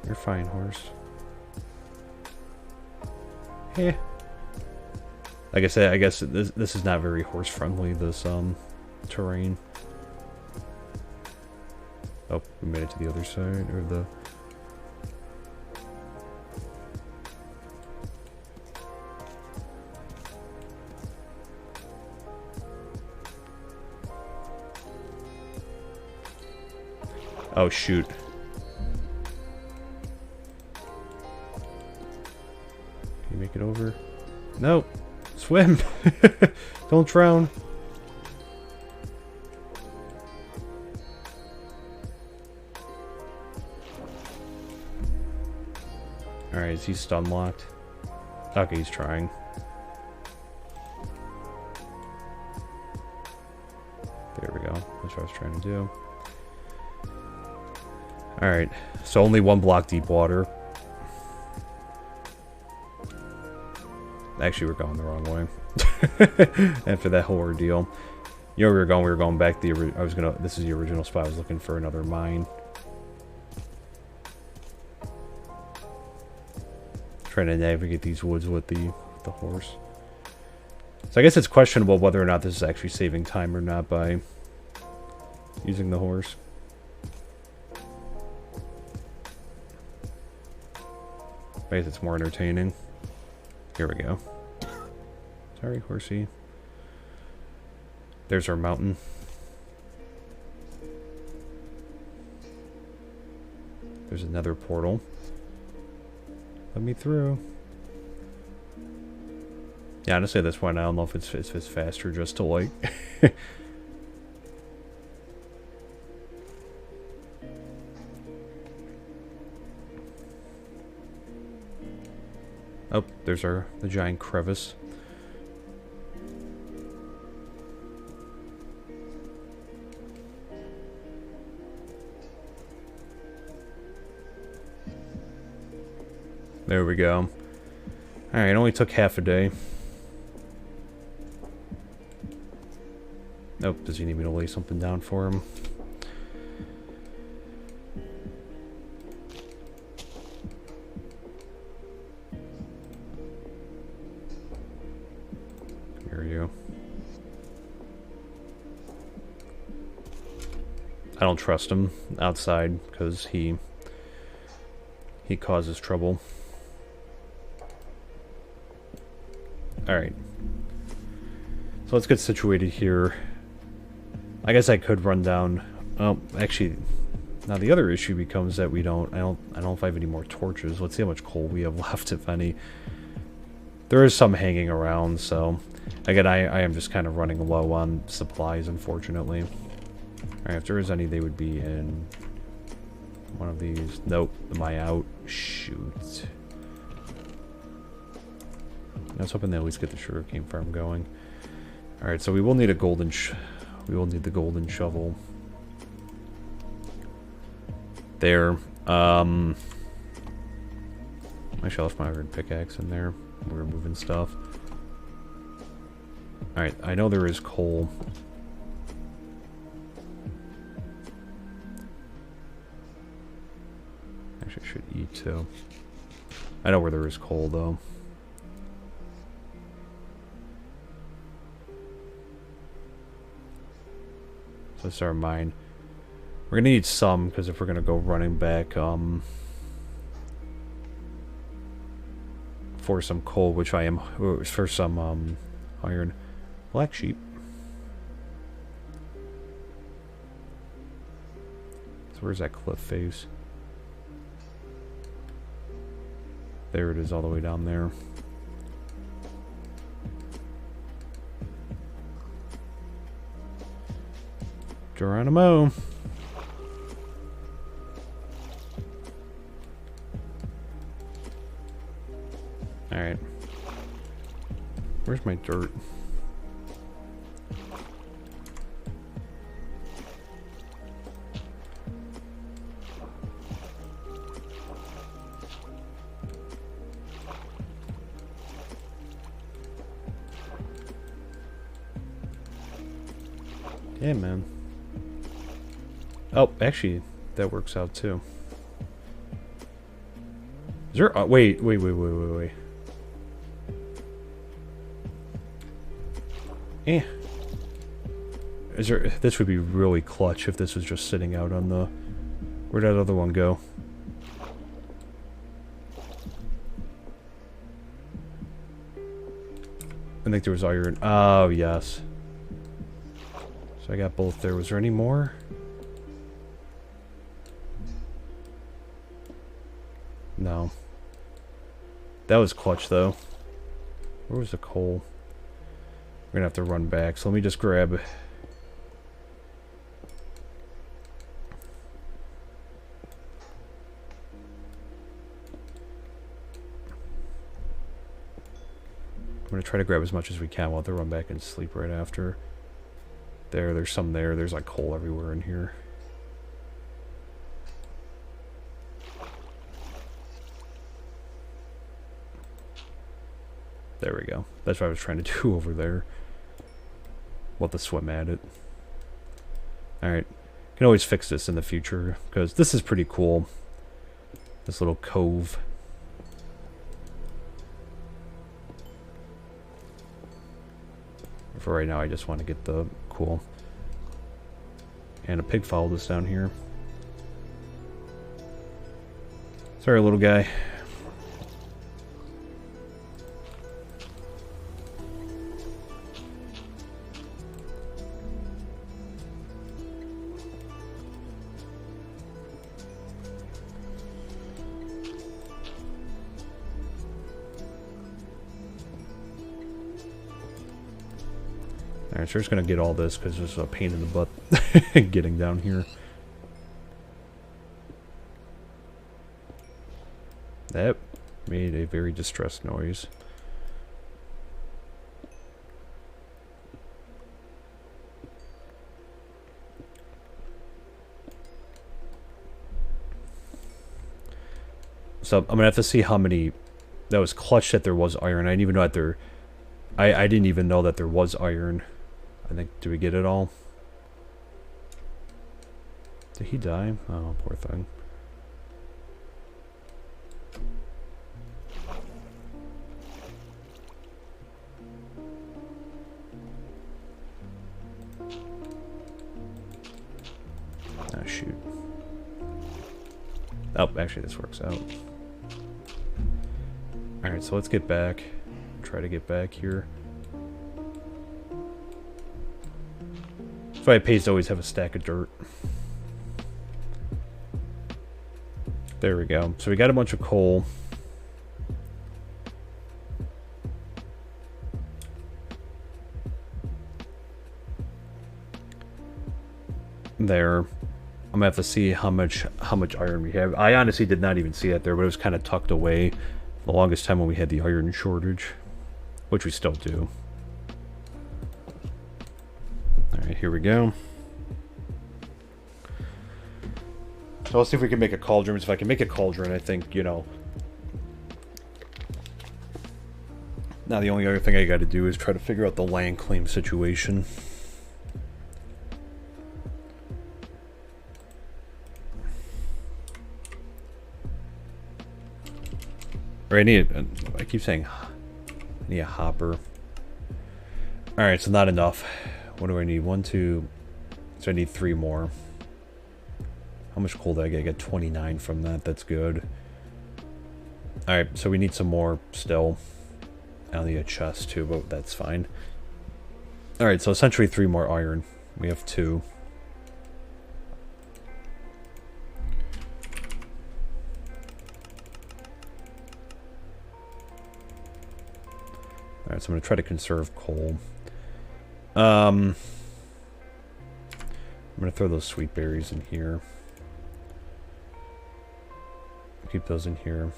You're fine, horse. Eh. Like I said, I guess this is not very horse friendly, this terrain. Oh, we made it to the other side, or the... Oh, shoot. Can you make it over? No! Swim! Don't drown! Alright, is he stun locked? Okay, he's trying. There we go. That's what I was trying to do. Alright, so only one block deep water. Actually, we're going the wrong way. After that whole ordeal. You know where we were going back the... This is the original spot. I was looking for another mine. Trying to navigate these woods with the horse. So I guess it's questionable whether or not this is actually saving time or not by using the horse. I guess it's more entertaining. Here we go. Sorry, horsey. There's our mountain. There's another portal. Let me through. Yeah, honestly, at this point, I don't know if it's faster just to like. Oh, there's the giant crevice. There we go. Alright, it only took half a day. Nope, does he need me to lay something down for him? Here you. I don't trust him outside because he causes trouble. Alright. So let's get situated here. I guess I could run down... Oh, actually... Now the other issue becomes that I don't know if I have any more torches. Let's see how much coal we have left, if any. There is some hanging around, so... Again, I am just kind of running low on supplies, unfortunately. Alright, if there is any, they would be in... one of these. Nope. Am I out? Shoot. I was hoping they at least get the sugarcane farm going. Alright, so we will need a golden we will need the golden shovel. There. Actually, I left my iron pickaxe in there. We're moving stuff. Alright, I know there is coal. Actually, I should eat too. I know where there is coal though. So this is our mine. We're gonna need some, because if we're gonna go running back, for some coal, which I am, for some, iron. Black sheep. So where's that cliff face? There it is, all the way down there. Geronimo. Alright. Where's my dirt? Yeah, man. Oh, actually, that works out too. Is there... wait. Eh. Is there... This would be really clutch if this was just sitting out on the... Where'd that other one go? I think there was iron. Oh, yes. So I got both there. Was there any more? No. That was clutch, though. Where was the coal? We're gonna have to run back, so let me just grab... I'm going to try to grab as much as we can while they run back and sleep right after. There's some there. There's like coal everywhere in here. There we go. That's what I was trying to do over there. We'll have to swim at it. Alright. Can always fix this in the future, because this is pretty cool. This little cove. For right now, I just want to get the cool. And a pig followed us down here. Sorry, little guy. Alright, so we're just gonna get all this because there's a pain in the butt getting down here. That made a very distressed noise. So I'm gonna have to see how many. That was clutch that there was iron. I didn't even know that there. I didn't even know that there was iron. I think, did we get it all? Did he die? Oh, poor thing. Ah, shoot. Oh, actually this works out. Alright, so let's get back. Try to get back here. That's why it pays to always have a stack of dirt. There we go. So we got a bunch of coal. There. I'm gonna have to see how much iron we have. I honestly did not even see that there, but it was kind of tucked away the longest time when we had the iron shortage, which we still do. Alright, here we go. So let's see if we can make a cauldron. If I can make a cauldron, I think, you know. Now the only other thing I gotta do is try to figure out the land claim situation. Or I keep saying I need a hopper. Alright, so not enough. What do I need? 1, 2. So I need 3 more. How much coal did I get? I got 29 from that. That's good. Alright, so we need some more still. I'll need a chest too, but that's fine. Alright, so essentially 3 more iron. We have 2. Alright, so I'm going to try to conserve coal. I'm going to throw those sweet berries in here. Keep those in here.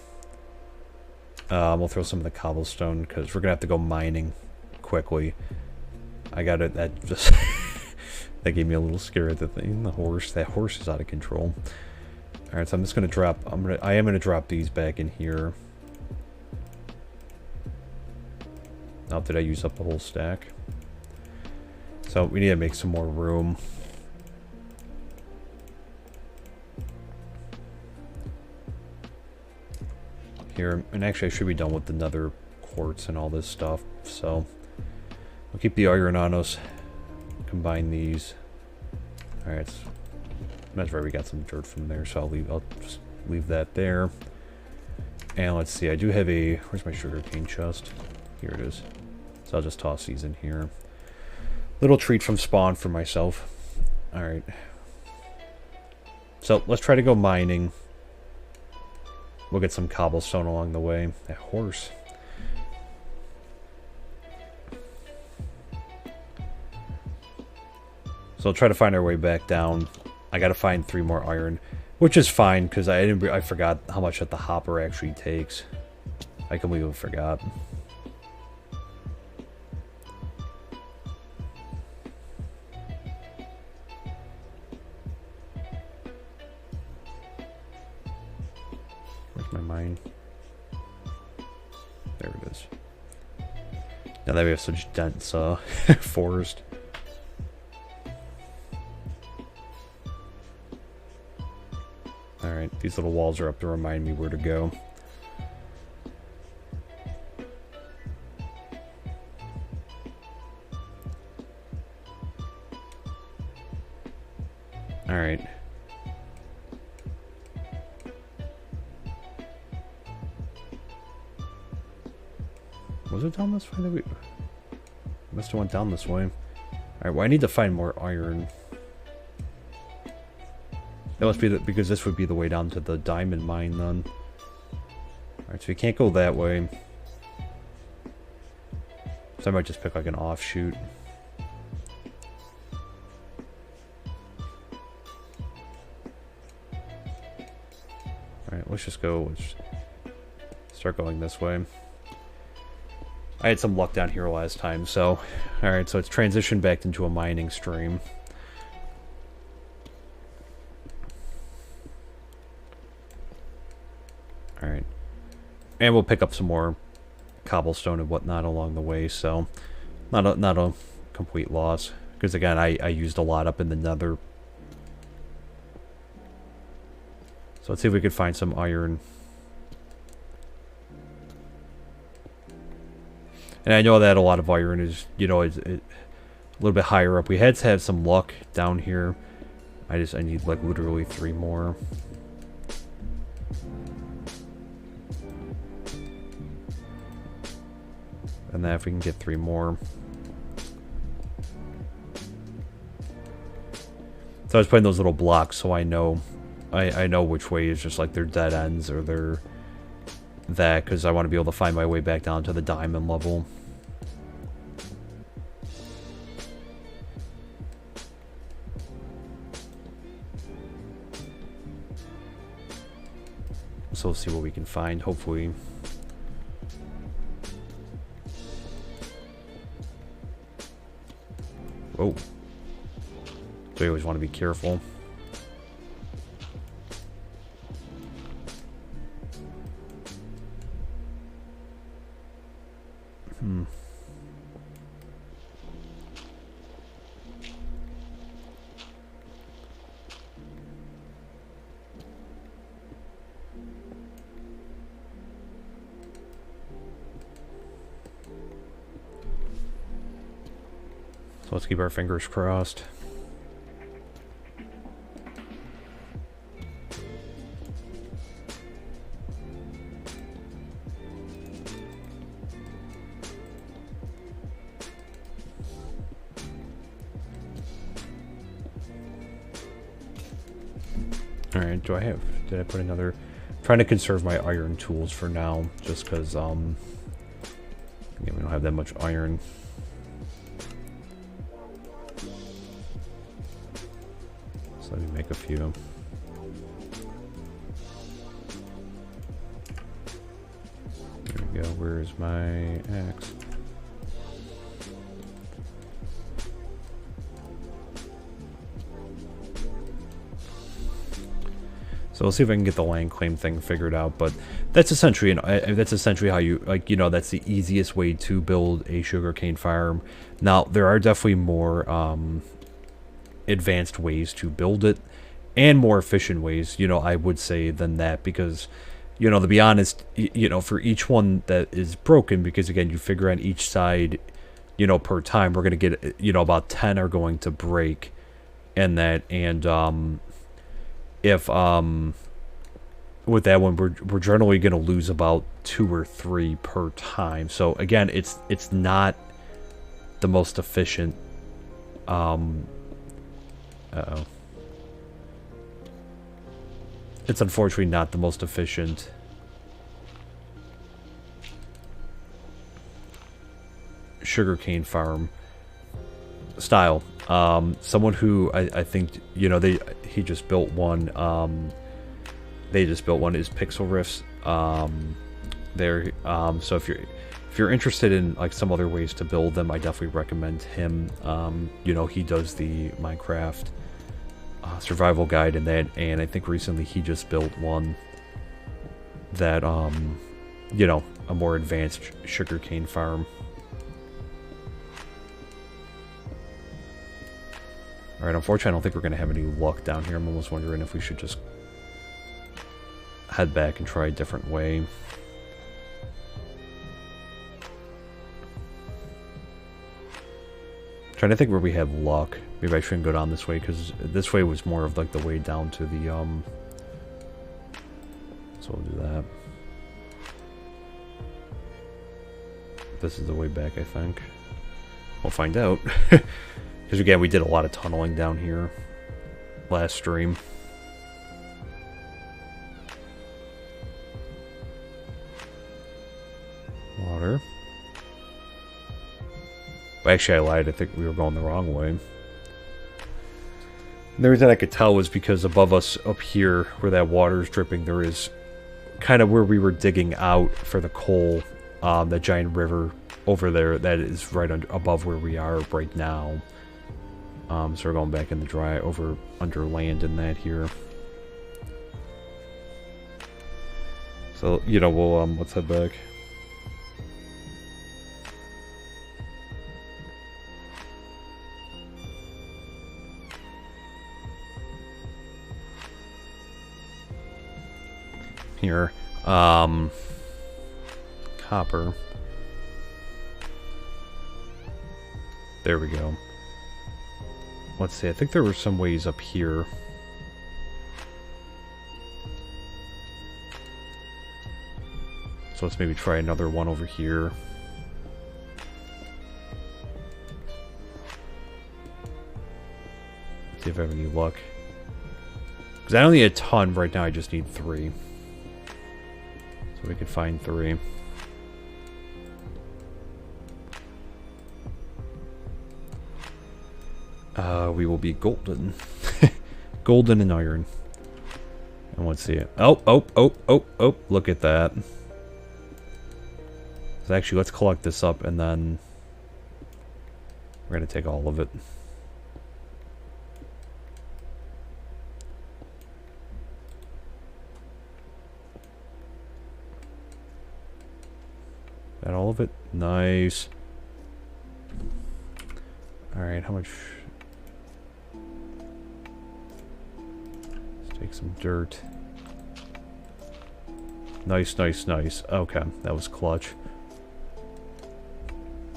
We'll throw some of the cobblestone because we're going to have to go mining quickly. I got it. That just that gave me a little scare at the thing. The horse. That horse is out of control. Alright, so I'm just going to drop. I am going to drop these back in here. Oh, did I use up the whole stack? So we need to make some more room. Here, and actually I should be done with the nether quartz and all this stuff, so we'll keep the iron on us. Combine these. Alright, that's right, we got some dirt from there, so I'll just leave that there. And let's see, I do have a, where's my sugarcane chest? Here it is. So I'll just toss these in here. Little treat from spawn for myself. Alright. So let's try to go mining. We'll get some cobblestone along the way. That horse. So I'll try to find our way back down. I gotta find 3 more iron. Which is fine, because I forgot how much that the hopper actually takes. I completely forgot. Where's my mine? There it is. Now that we have such dense forest. Alright, these little walls are up to remind me where to go. Alright. Was it down this way that we... Must have went down this way. Alright, well I need to find more iron. That must be because this would be the way down to the diamond mine then. Alright, so we can't go that way. So I might just pick like an offshoot. Alright, let's just go. Let's start going this way. I had some luck down here last time, so... Alright, so it's transitioned back into a mining stream. Alright. And we'll pick up some more cobblestone and whatnot along the way, so... Not a complete loss. Because again, I used a lot up in the nether. So let's see if we can find some iron. And I know that a lot of iron is, you know, a little bit higher up. We had to have some luck down here. I need like literally 3 more. And then if we can get 3 more. So I was putting those little blocks so I know I know which way is just like their dead ends or their that, because I want to be able to find my way back down to the diamond level. So we'll see what we can find, hopefully. Oh. So you always want to be careful. So let's keep our fingers crossed. Alright, did I put another... I'm trying to conserve my iron tools for now, just because, yeah, we don't have that much iron. So let me make a few. There we go, where's my axe? So we'll see if I can get the land claim thing figured out, but that's essentially how you, like, you know, that's the easiest way to build a sugarcane farm. Now, there are definitely more advanced ways to build it, and more efficient ways, you know, I would say, than that, because, you know, to be honest, you know, for each one that is broken, because again, you figure on each side, you know, per time, we're going to get, you know, about 10 are going to break, and that, and, if with that one we're generally going to lose about 2 or 3 per time. So again, it's not the most efficient. It's unfortunately not the most efficient sugarcane farm style. Someone who I think, you know, he just built one. They just built one is Pixel Riffs. So if you're interested in like some other ways to build them, I definitely recommend him. You know, he does the Minecraft survival guide and that, and I think recently he just built one. that, you know, a more advanced sugarcane farm. Alright, unfortunately I don't think we're going to have any luck down here. I'm almost wondering if we should just head back and try a different way. Trying to think where we have luck. Maybe I shouldn't go down this way, because this way was more of like the way down to the, so we'll do that. This is the way back, I think. We'll find out. Because again, we did a lot of tunneling down here last stream. Water. Actually, I lied. I think we were going the wrong way. And the reason I could tell was because above us up here, where that water is dripping, there is kind of where we were digging out for the coal, that giant river over there that is right above where we are right now. So we're going back in the dry, over under land in that here. So, you know, we'll, let's head back. Here, copper. There we go. Let's see, I think there were some ways up here. So let's maybe try another one over here. See if I have any luck. Because I don't need a ton right now, I just need 3. So we could find 3. We will be golden. Golden and iron. And let's see it. Oh, look at that. So actually, let's collect this up and then we're going to take all of it. That all of it? Nice. Alright, how much? Let's take some dirt. Nice, nice, nice. Okay, that was clutch.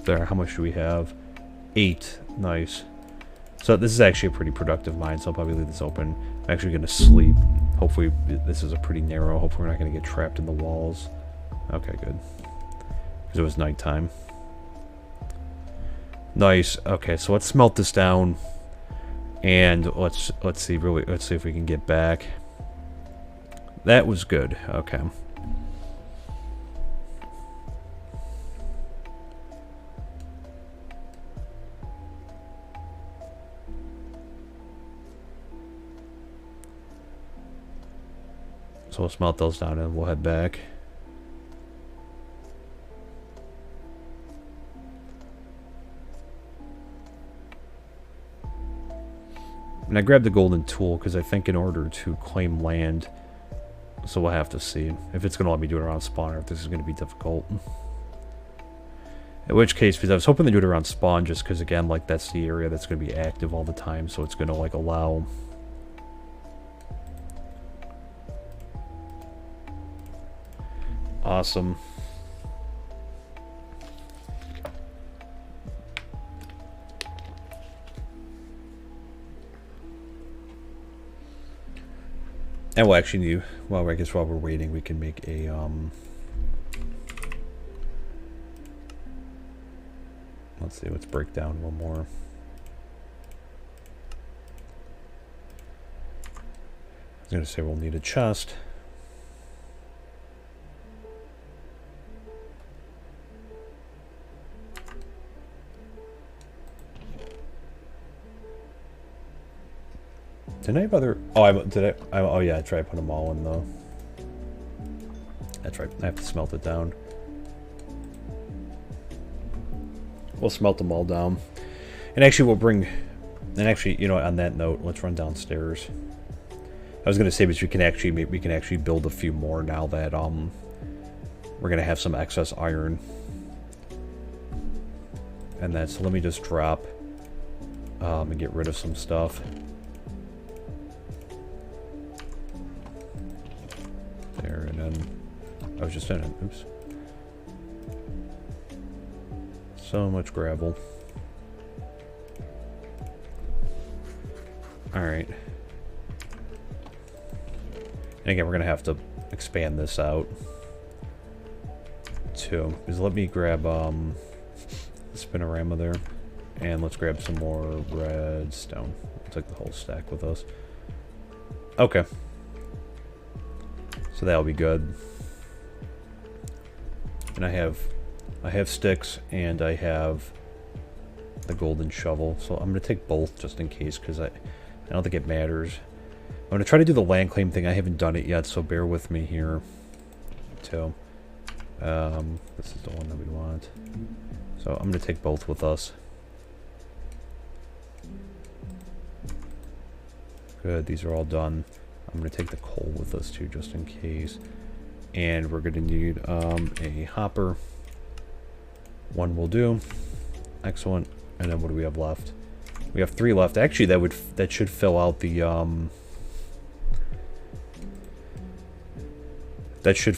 There, how much do we have? 8. Nice. So this is actually a pretty productive mine, so I'll probably leave this open. I'm actually going to sleep. Hopefully this is a pretty narrow. Hopefully we're not going to get trapped in the walls. Okay, good. Because it was nighttime. Nice. Okay, so let's smelt this down, and let's see if we can get back. That was good. Okay. So we'll smelt those down and we'll head back. And I grabbed the golden tool because I think in order to claim land, so we'll have to see if it's going to let me do it around spawn or if this is going to be difficult. In which case, because I was hoping to do it around spawn just because, again, like, that's the area that's going to be active all the time, so it's going to, like, allow... Awesome. And we'll actually do, well, I guess while we're waiting, we can make a, let's see, let's break down one more. I was going to say we'll need a chest. Didn't I have other... Oh, oh yeah, I tried putting them all in the... That's right, I have to smelt it down. We'll smelt them all down. And actually we'll bring... And actually, you know, on that note, let's run downstairs. I was gonna say, but we can actually build a few more now that we're gonna have some excess iron. And then, so let me just drop and get rid of some stuff. There, and then I was just in it. Oops. So much gravel. Alright. And again, we're gonna have to expand this out too. Because let me grab the spinorama there. And let's grab some more redstone. We'll take the whole stack with us. Okay. So that'll be good. And I have sticks and I have the golden shovel. So I'm gonna take both just in case, because I don't think it matters. I'm gonna try to do the land claim thing. I haven't done it yet, so bear with me here too. This is the one that we want. So I'm gonna take both with us. Good, these are all done. I'm going to take the coal with us too, just in case. And we're going to need a hopper. One will do. Excellent. And then what do we have left? We have 3 left. Actually, that should fill out the that should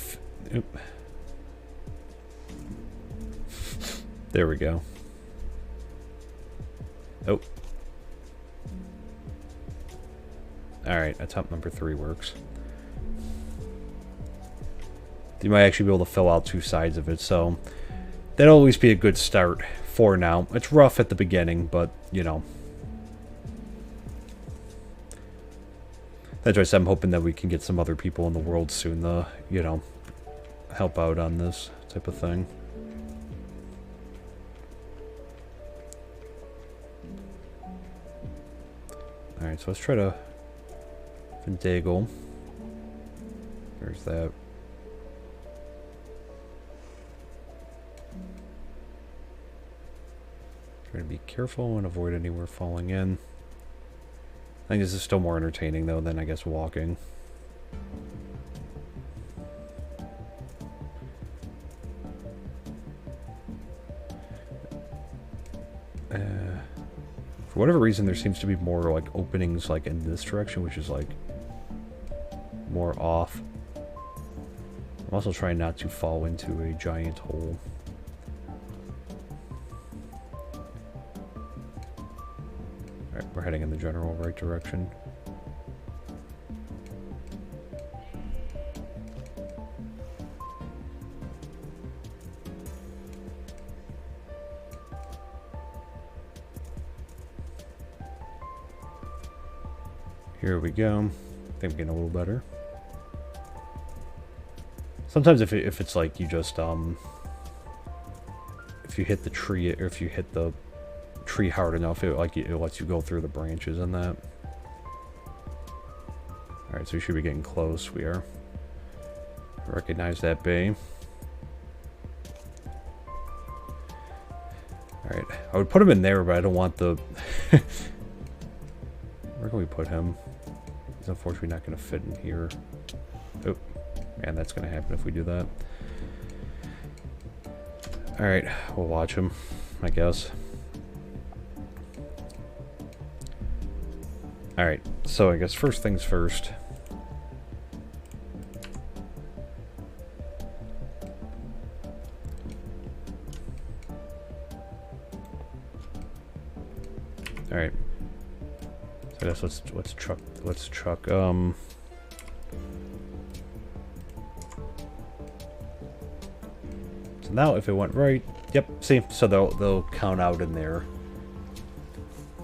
there we go. Oh. Alright, that's how number 3 works. You might actually be able to fill out 2 sides of it, so that'll always be a good start for now. It's rough at the beginning, but, you know. That's why I said I'm hoping that we can get some other people in the world soon to, you know, help out on this type of thing. Alright, so let's try to Findagle. There's that. Try to be careful and avoid anywhere falling in. I think this is still more entertaining though than I guess walking. For whatever reason, there seems to be more like openings like in this direction, which is like more off. I'm also trying not to fall into a giant hole. Alright, we're heading in the general right direction. Here we go. I think we're getting a little better. Sometimes if it's like you just if you hit the tree, or if you hit the tree hard enough, it lets you go through the branches and that. All right, so we should be getting close. We are. Recognize that bay. All right, I would put him in there, but I don't want the. Where can we put him? He's unfortunately not going to fit in here. Oh, and that's going to happen if we do that. Alright, we'll watch him, I guess. Alright, so I guess first things first. Alright. So I guess let's chuck so now if it went right, yep, see, so they'll count out in there.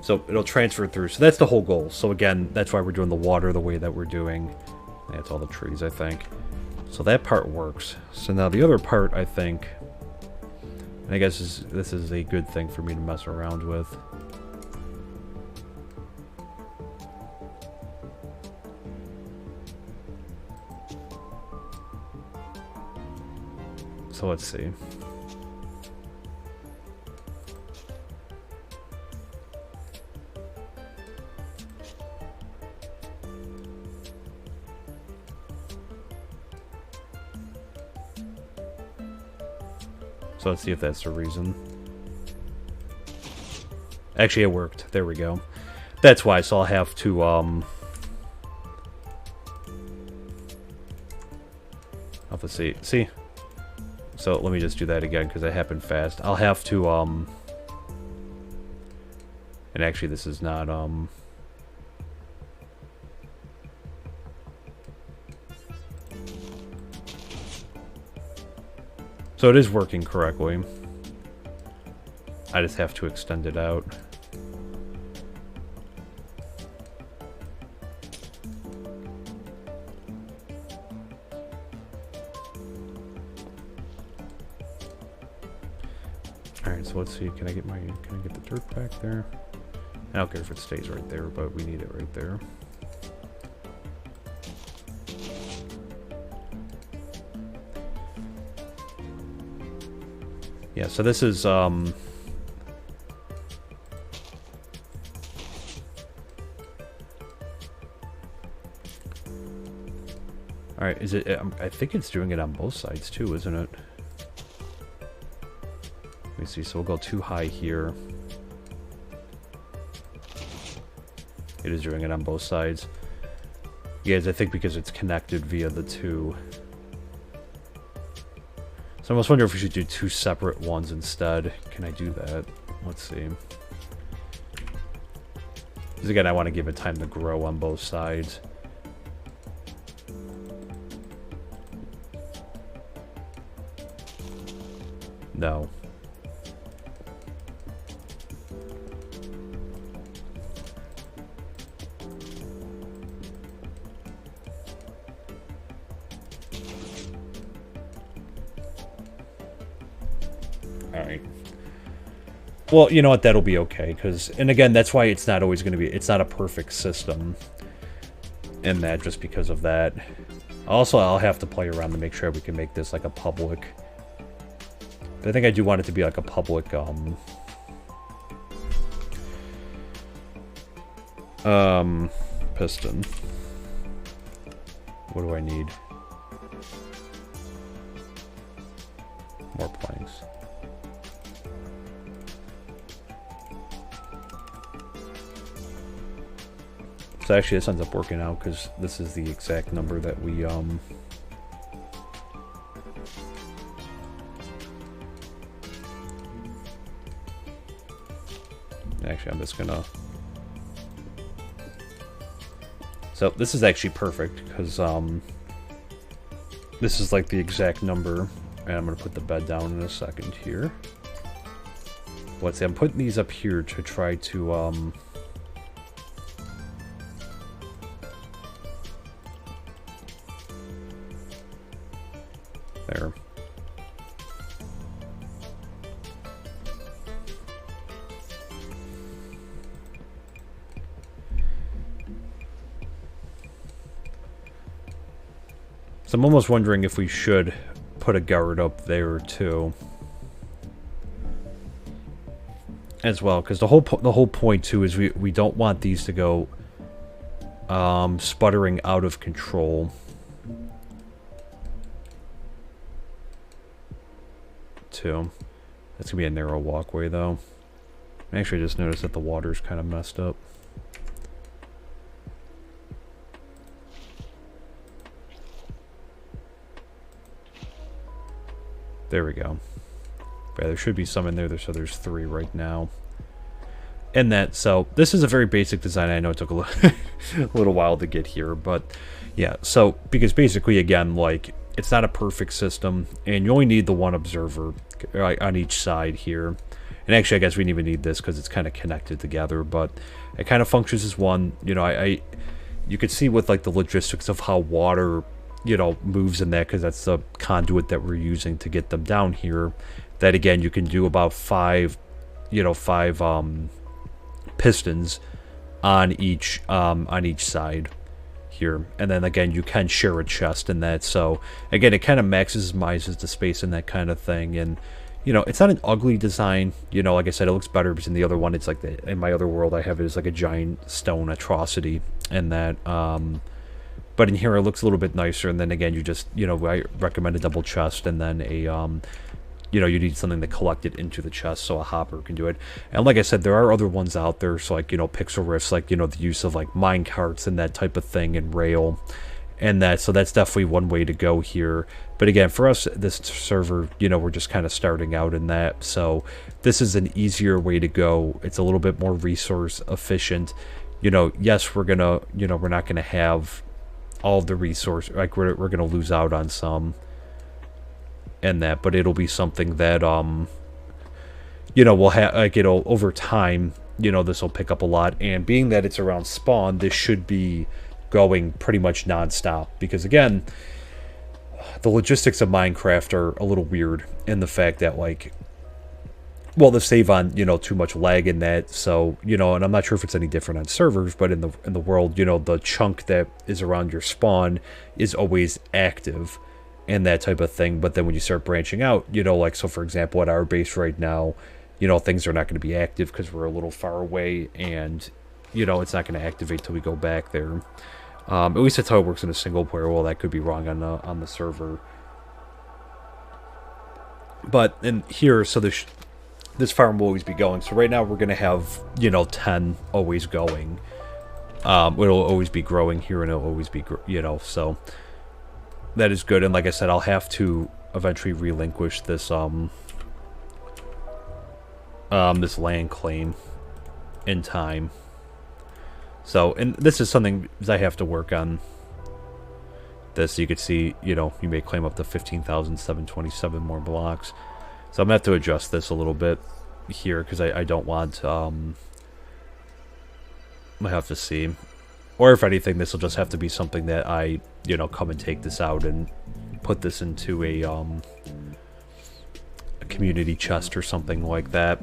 So it'll transfer through. So that's the whole goal. So again, that's why we're doing the water the way that we're doing. That's all the trees, I think. So that part works. So now the other part, I think, and I guess this is a good thing for me to mess around with. So let's see. So let's see if that's the reason. Actually, it worked. There we go. That's why, so I'll have to, I'll have to see. See? So let me just do that again, because it happened fast. I'll have to, and actually this is not, so it is working correctly. I just have to extend it out. Alright, so let's see, can I get the dirt back there? I don't care if it stays right there, but we need it right there. Yeah, so this is, alright, is it, I think it's doing it on both sides too, isn't it? Let me see, so we'll go too high here. It is doing it on both sides. Yes, I think because it's connected via the two. So I almost wonder if we should do two separate ones instead. Can I do that? Let's see. Because again, I want to give it time to grow on both sides. No. Alright. Well, you know what, that'll be okay, because, and again, that's why it's not always going to be, it's not a perfect system in that, just because of that. Also, I'll have to play around to make sure we can make this like a public, but I think I do want it to be like a public, piston. What do I need? More planks. So actually this ends up working out because this is the exact number that we actually I'm just gonna, so this is actually perfect because this is like the exact number, and I'm gonna put the bed down in a second here. Let's see, I'm putting these up here to try to there. So I'm almost wondering if we should put a guard up there too, as well, because the whole point too is we don't want these to go sputtering out of control. Too. That's gonna be a narrow walkway though. Actually, I just noticed that the water's kind of messed up. There we go. Yeah, there should be some in there, so there's 3 right now. And that, so this is a very basic design. I know it took a little while to get here, but yeah, so because basically again, like, it's not a perfect system, and you only need the one observer on each side here. And actually, I guess we didn't even need this because it's kind of connected together, but it kind of functions as one. You know, you could see with like the logistics of how water, you know, moves in that, because that's the conduit that we're using to get them down here. That again, you can do about 5 pistons on each side here, and then again you can share a chest in that. So again, it kind of maximizes the space and that kind of thing. And you know, it's not an ugly design. You know, like I said, it looks better because in the other one, it's like in my other world, I have it as like a giant stone atrocity, and that. But in here, it looks a little bit nicer. And then again, you just, you know, I recommend a double chest and then a you know, you need something to collect it into the chest so a hopper can do it. And like I said, there are other ones out there, so like, you know, pixel rifts, like, you know, the use of like mine carts and that type of thing, and rail and that. So that's definitely one way to go here. But again, for us, this server, you know, we're just kind of starting out in that, so this is an easier way to go. It's a little bit more resource efficient. You know, yes, we're gonna, you know, we're not gonna have all the resource, like we're gonna lose out on some and that, but it'll be something that you know, we'll have, like, it'll, over time, you know, this will pick up a lot. And being that it's around spawn, this should be going pretty much non-stop, because again, the logistics of Minecraft are a little weird in the fact that, like, well, the save on, you know, too much lag in that. So, you know, and I'm not sure if it's any different on servers, but in the world, you know, the chunk that is around your spawn is always active and that type of thing. But then when you start branching out, you know, like, so for example, at our base right now, you know, things are not going to be active because we're a little far away, and, you know, it's not going to activate till we go back there. At least that's how it works in a single player. Well, that could be wrong on the server. But in here, so this farm will always be going. So right now we're going to have, you know, 10 always going. It'll always be growing here, and it'll always be, you know, so that is good. And like I said, I'll have to eventually relinquish this this land claim in time. So, and this is something that I have to work on. This, you could see, you know, you may claim up to 15,727 more blocks. So I'm going to have to adjust this a little bit here, because I don't want, I have to see. Or if anything, this will just have to be something that I, you know, come and take this out and put this into a community chest or something like that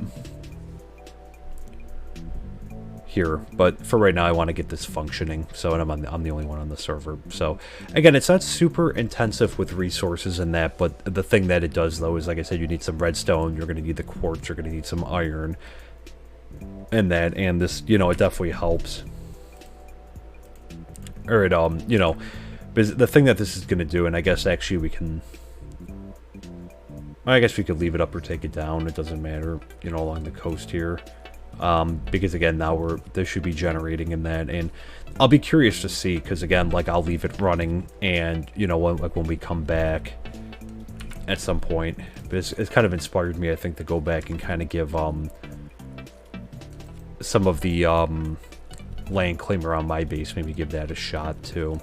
here. But for right now, I want to get this functioning. So, and I'm the only one on the server. So again, it's not super intensive with resources and that, but the thing that it does, though, is, like I said, you need some redstone, you're going to need the quartz, you're going to need some iron and that, and this, you know, it definitely helps. Or it, you know, the thing that this is going to do, and I guess actually we can, I guess we could leave it up or take it down, it doesn't matter, you know, along the coast here. Because again, now this should be generating in that, and I'll be curious to see, because again, like, I'll leave it running, and, you know, when we come back at some point, it's kind of inspired me, I think, to go back and kind of give some of the land claim around my base, maybe give that a shot too.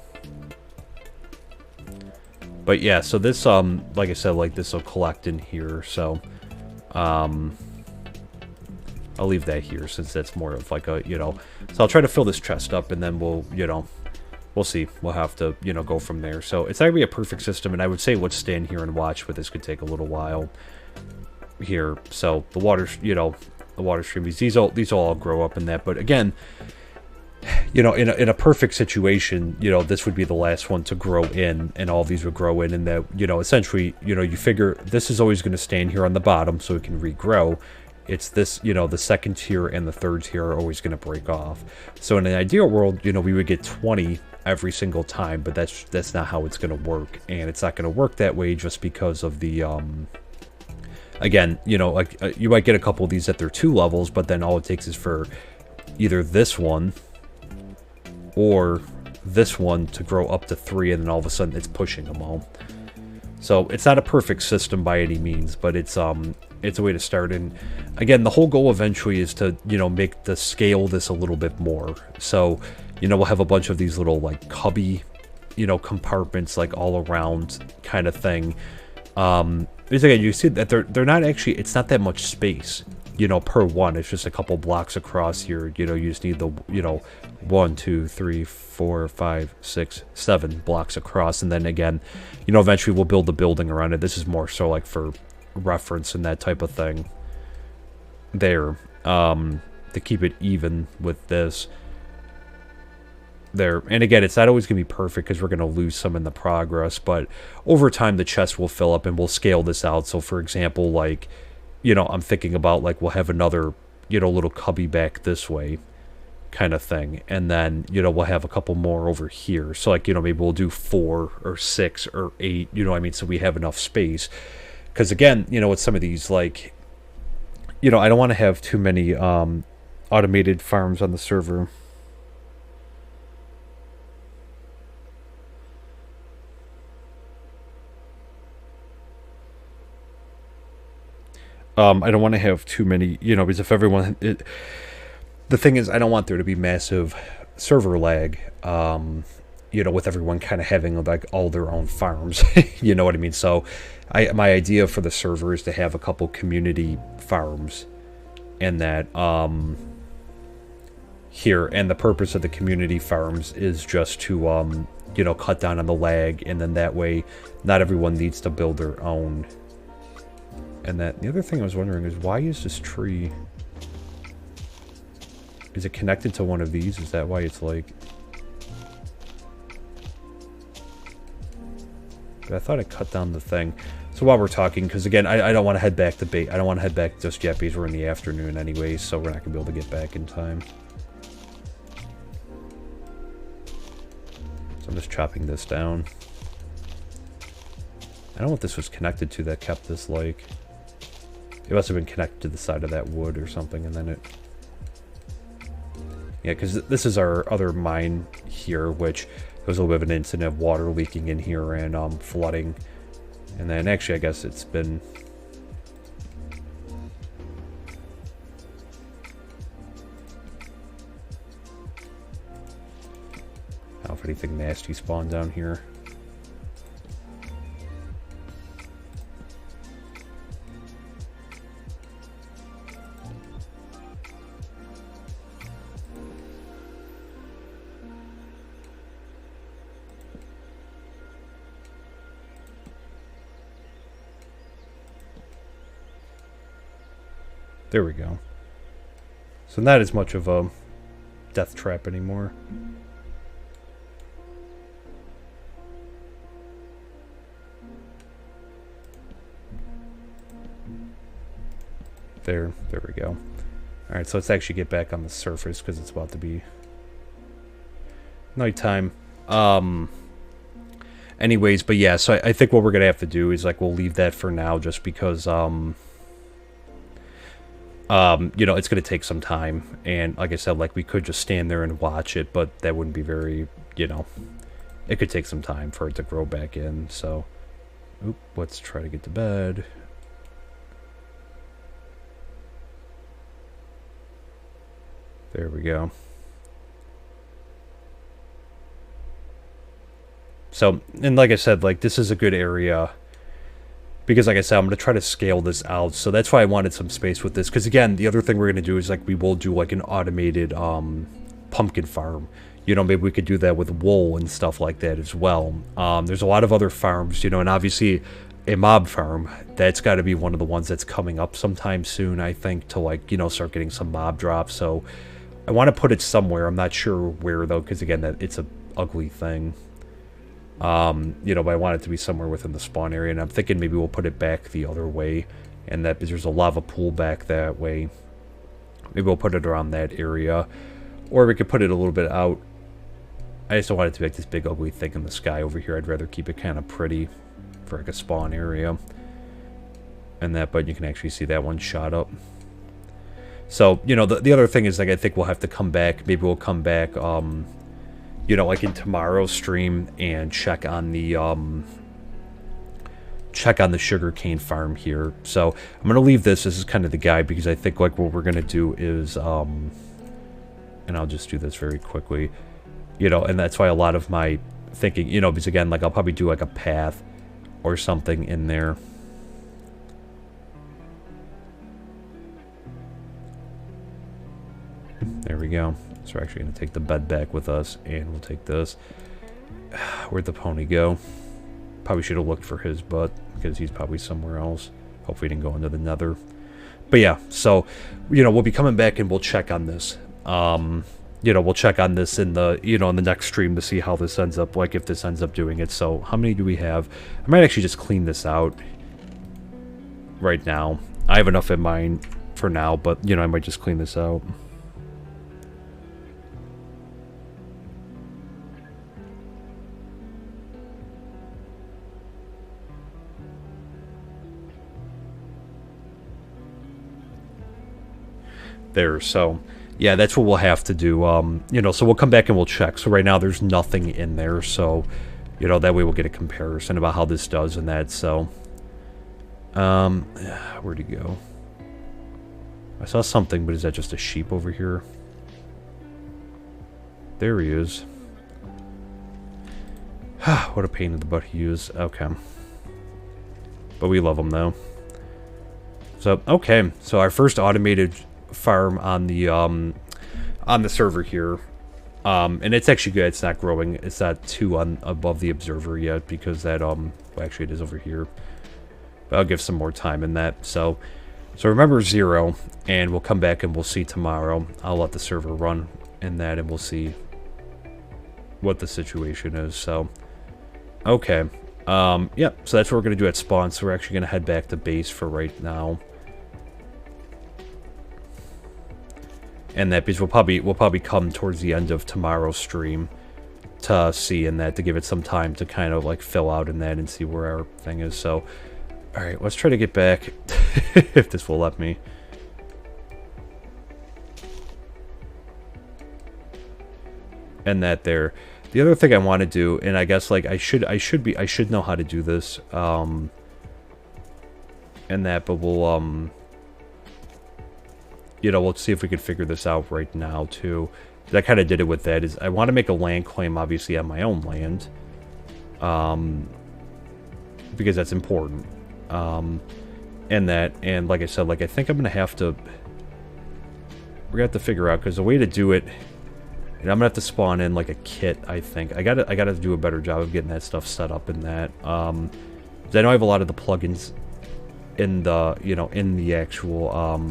But yeah, so this, like I said, like, this will collect in here, so I'll leave that here, since that's more of like a, you know, so I'll try to fill this chest up, and then we'll, you know, we'll see. We'll have to, you know, go from there. So it's not going to be a perfect system, and I would say let's stand here and watch, but this could take a little while here. So the water, you know, the water streams, these will all grow up in that. But again, you know, in a perfect situation, you know, this would be the last one to grow in, and all these would grow in, and that, you know, essentially, you know, you figure this is always going to stand here on the bottom so it can regrow. It's this, you know, the second tier and the third tier are always going to break off. So in an ideal world, you know, we would get 20 every single time, but that's not how it's going to work. And it's not going to work that way just because of the, again, you know, like, you might get a couple of these at their 2 levels, but then all it takes is for either this one or this one to grow up to 3, and then all of a sudden it's pushing them all. So it's not a perfect system by any means, but it's a way to start. And again, the whole goal eventually is to, you know, scale this a little bit more. So, you know, we'll have a bunch of these little, like, cubby, you know, compartments, like, all around kind of thing. Because again, you see that they're not actually, it's not that much space, you know, per one. It's just a couple blocks across here. You know, you just need the, you know, 1, 2, 3, 4, 5, 6, 7 blocks across. And then again, you know, eventually we'll build the building around it. This is more so like for reference and that type of thing there, to keep it even with this there. And again, it's not always going to be perfect, because we're going to lose some in the progress, but over time the chest will fill up, and we'll scale this out. So for example, like, you know, I'm thinking about, like, we'll have another, you know, little cubby back this way kind of thing, and then, you know, we'll have a couple more over here. So, like, you know, maybe we'll do 4 or 6 or 8, you know what I mean, so we have enough space. Because again, with some of these, like, I don't want to have too many automated farms on the server. I don't want to have too many, because if everyone, the thing is, I don't want there to be massive server lag, with everyone kind of having like all their own farms, you know what I mean? So my idea for the server is to have a couple community farms, and that, here, and the purpose of the community farms is just to, cut down on the lag, and then that way not everyone needs to build their own. And that the other thing I was wondering is, why is this tree, is it connected to one of these? Is that why it's like, I thought it cut down the thing. So while we're talking, because again, I don't want to head back to bait. I don't want to head back just yet because we're in the afternoon anyway, so we're not going to be able to get back in time. So I'm just chopping this down. I don't know what this was connected to that kept this, like, it must have been connected to the side of that wood or something, and then it... Yeah, because this is our other mine here, which there was a little bit of an incident of water leaking in here and flooding. And then actually, I guess it's been... I don't know if anything nasty spawned down here. There we go. So not as much of a death trap anymore. There we go. Alright, so let's actually get back on the surface because it's about to be nighttime. Anyways, but yeah, so I think what we're gonna have to do is, like, we'll leave that for now just because it's going to take some time, and like I said, like, we could just stand there and watch it, but that wouldn't be very, it could take some time for it to grow back in, so, let's try to get to bed. There we go. So, and like I said, like, this is a good area, because like I said, I'm going to try to scale this out, so that's why I wanted some space with this, because again, the other thing we're going to do is, like, we will do, like, an automated pumpkin farm. Maybe we could do that with wool and stuff like that as well. There's a lot of other farms, and obviously a mob farm, that's got to be one of the ones that's coming up sometime soon, I think, to, like, start getting some mob drops, so I want to put it somewhere. I'm not sure where, though, because again, it's a ugly thing. But I want it to be somewhere within the spawn area, and I'm thinking maybe we'll put it back the other way, and that, because there's a lava pool back that way, maybe we'll put it around that area, or we could put it a little bit out. I just don't want it to be like this big ugly thing in the sky over here. I'd rather keep it kind of pretty for like a spawn area, and that, but you can actually see that one shot up. So, the other thing is, like, I think we'll have to come back, maybe we'll come back, like in tomorrow's stream, and check on the sugarcane farm here. So I'm gonna leave this is kind of the guide, because I think, like, what we're gonna do is and I'll just do this very quickly, and that's why a lot of my thinking, because again, like, I'll probably do like a path or something in there. There we go. So we're actually going to take the bed back with us, and we'll take this. Where'd the pony go? Probably should have looked for his butt, because he's probably somewhere else. Hopefully he didn't go into the nether. But yeah, so, we'll be coming back and we'll check on this. We'll check on this in the, in the next stream to see how this ends up, like, if this ends up doing it. So, how many do we have? I might actually just clean this out right now. I have enough in mind for now, but, I might just clean this out. there. So yeah, that's what we'll have to do. You know, so we'll come back and we'll check. So right now there's nothing in there, so you know, that way we'll get a comparison about how this does and that. So where'd he go? I saw something, but is that just a sheep over here? There he is. What a pain in the butt he is. Okay. But we love him, though. So, okay. So, our first automated farm on the server here. And it's actually good. It's not growing. It's not too above the observer yet, because that, well, actually, it is over here. But I'll give some more time in that. So remember 0, and we'll come back and we'll see tomorrow. I'll let the server run in that, and we'll see what the situation is. So, okay. Yeah, so that's what we're going to do at spawn. So we're actually going to head back to base for right now. And that, because we'll probably come towards the end of tomorrow's stream to see in that, to give it some time to kind of like fill out in that and see where our thing is. So, alright, let's try to get back, if this will let me. And that there. The other thing I want to do, and I guess like I should know how to do this, and that, but we'll you know, we'll see if we can figure this out right now too. I kind of did it with that. Is I want to make a land claim, obviously, on my own land, because that's important. And that, and like I said, like I think I'm gonna have to. We're gonna have to figure out, because the way to do it. And I'm gonna have to spawn in like a kit, I think. I gotta do a better job of getting that stuff set up in that. 'Cause I know I have a lot of the plugins in the, you know, in the actual,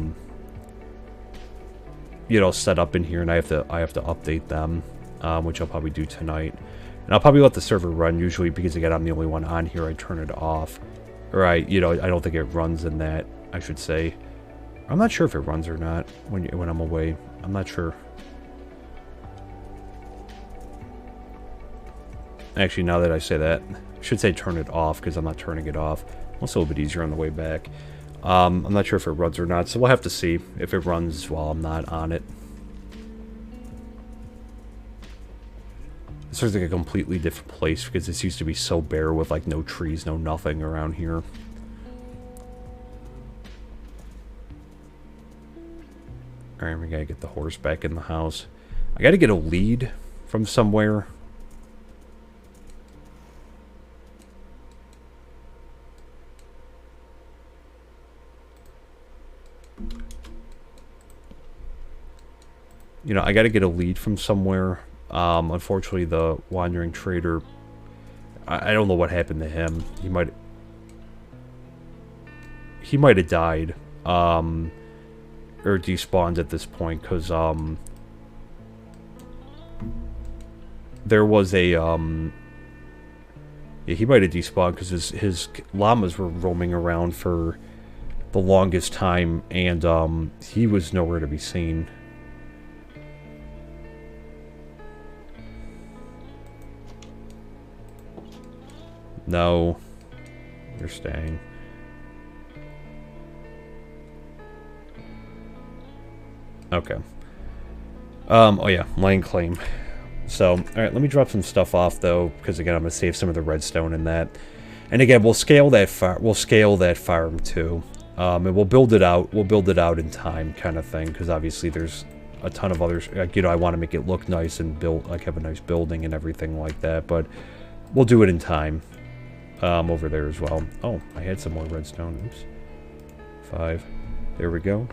you know, set up in here, and I have to update them, which I'll probably do tonight. And I'll probably let the server run, usually, because again, I'm the only one on here. I turn it off, or I don't think it runs in that, I should say. I'm not sure if it runs or not when I'm away. I'm not sure. Actually, now that I say that, I should say turn it off, because I'm not turning it off. It's a little bit easier on the way back. I'm not sure if it runs or not, so we'll have to see if it runs while I'm not on it. This is like a completely different place, because this used to be so bare with like no trees, no nothing around here. Alright, we gotta get the horse back in the house. I gotta get a lead from somewhere. You know, I gotta get a lead from somewhere. Unfortunately, the wandering trader, I don't know what happened to him. He might have died, or despawned at this point, because there was a yeah, he might have despawned because his llamas were roaming around for the longest time, and he was nowhere to be seen. No, you're staying. Okay. Oh yeah, land claim. So, alright, let me drop some stuff off though, because again, I'm gonna save some of the redstone in that. And again, we'll scale that farm too. And we'll build it out. We'll build it out in time, kind of thing, because obviously there's a ton of others. Like, you know, I want to make it look nice and build, like, have a nice building and everything like that. But we'll do it in time. Over there as well. Oh, I had some more redstone. Oops. 5. There we go.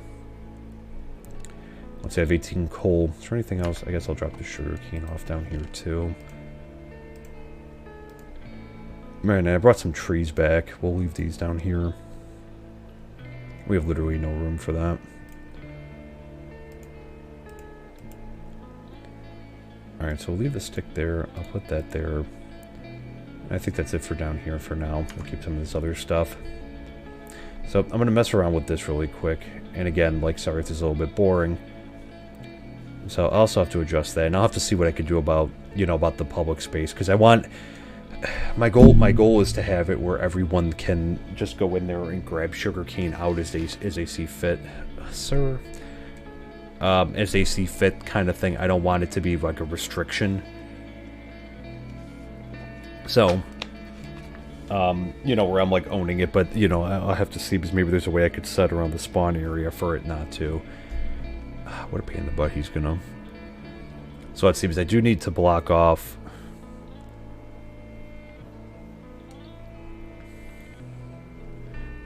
Let's have 18 coal. Is there anything else? I guess I'll drop the sugar cane off down here too. Man, I brought some trees back. We'll leave these down here. We have literally no room for that. Alright, so we'll leave the stick there. I'll put that there. I think that's it for down here for now. We'll keep some of this other stuff. So I'm going to mess around with this really quick. And again, like, sorry if this is a little bit boring. So I'll also have to adjust that. And I'll have to see what I can do about, you know, about the public space. Because I want... My goal is to have it where everyone can just go in there and grab sugarcane out as they see fit. Sir, as they see fit kind of thing. I don't want it to be like a restriction. So, you know, where I'm like owning it, but you know, I'll have to see because maybe there's a way I could set around the spawn area for it not to. What a pain in the butt he's gonna. So it seems I do need to block off.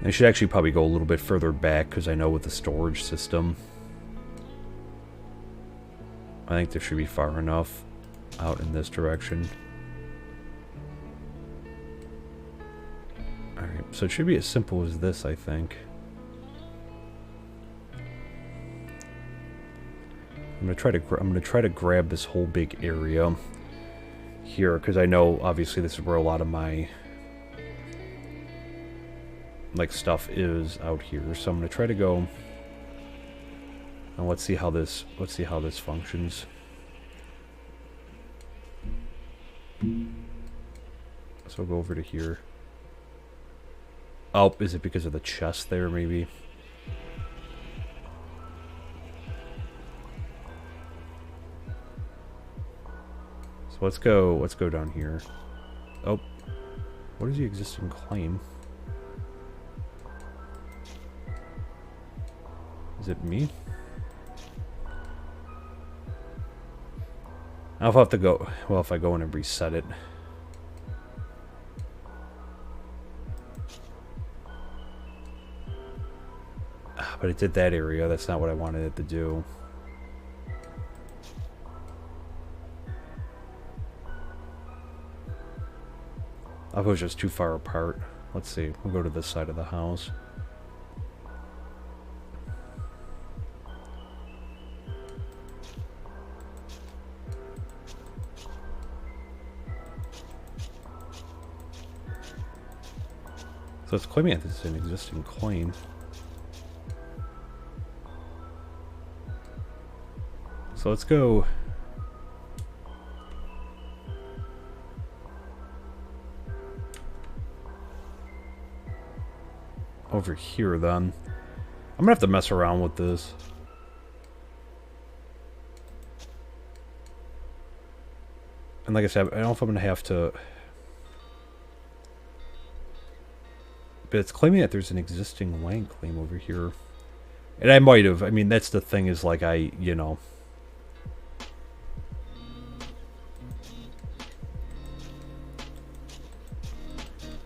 I should actually probably go a little bit further back because I know with the storage system, I think this should be far enough out in this direction. Alright, so it should be as simple as this, I think. I'm gonna try to grab this whole big area here because I know obviously this is where a lot of my like stuff is out here. So I'm gonna try to go and let's see how this functions. So I'll go over to here. Oh, is it because of the chest there, maybe? So let's go down here. Oh, what is the existing claim? Is it me? I'll have to go. Well, if I go in and reset it. But it did that area. That's not what I wanted it to do. I was just too far apart. Let's see. We'll go to this side of the house. So it's claiming that this is an existing claim. So let's go. Over here then. I'm gonna have to mess around with this. And like I said, I don't know if I'm gonna have to. But it's claiming that there's an existing land claim over here. And I might have. I mean, that's the thing is like you know.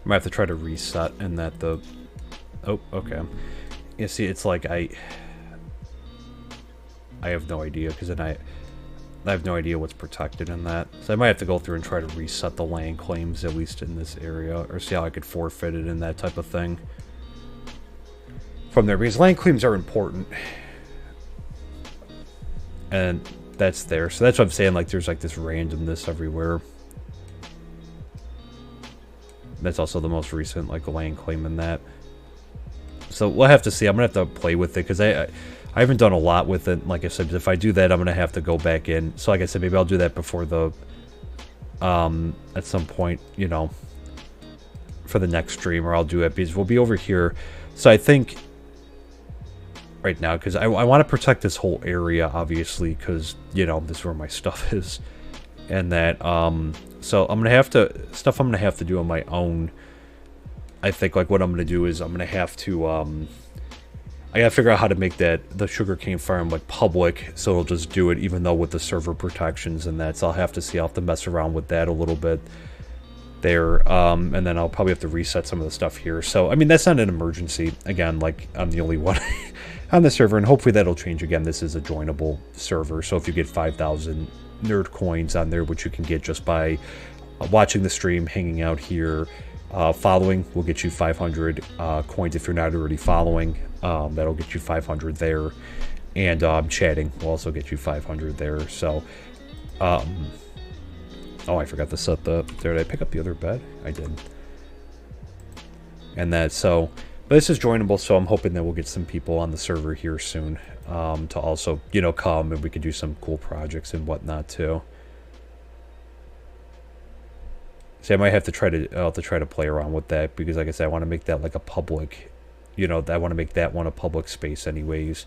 I might have to try to reset and that the... Oh, okay. You see, it's like I have no idea because then I have no idea what's protected in that. So I might have to go through and try to reset the land claims, at least in this area, or see how I could forfeit it and that type of thing from there, because land claims are important. And that's there. So that's what I'm saying, like there's like this randomness everywhere. That's also the most recent like land claim in that. So we'll have to see. I'm gonna have to play with it because I haven't done a lot with it. Like I said, if I do that, I'm gonna have to go back in. So like I said, maybe I'll do that before the at some point, you know, for the next stream, or I'll do it because we'll be over here. So I think right now, because I want to protect this whole area, obviously, because you know this is where my stuff is, and that so I'm gonna have to do on my own. I think like what I'm gonna do is I'm gonna have to I gotta figure out how to make the sugarcane farm like public, so it'll just do it even though with the server protections and that. So I'll have to see. I'll have to mess around with that a little bit there, and then I'll probably have to reset some of the stuff here. So I mean, that's not an emergency. Again, like I'm the only one on the server, and hopefully that'll change again. This is a joinable server, so if you get 5,000 nerd coins on there, which you can get just by watching the stream, hanging out here, following will get you 500 coins if you're not already following. That'll get you 500 there, and chatting will also get you 500 there. So oh, I forgot to set the... Did I pick up the other bed? I did. And that, so... But this is joinable, so I'm hoping that we'll get some people on the server here soon to also, you know, come and we can do some cool projects and whatnot too. So I might have to try to play around with that because, like I said, I want to make that like a public, you know, I want to make that one a public space anyways.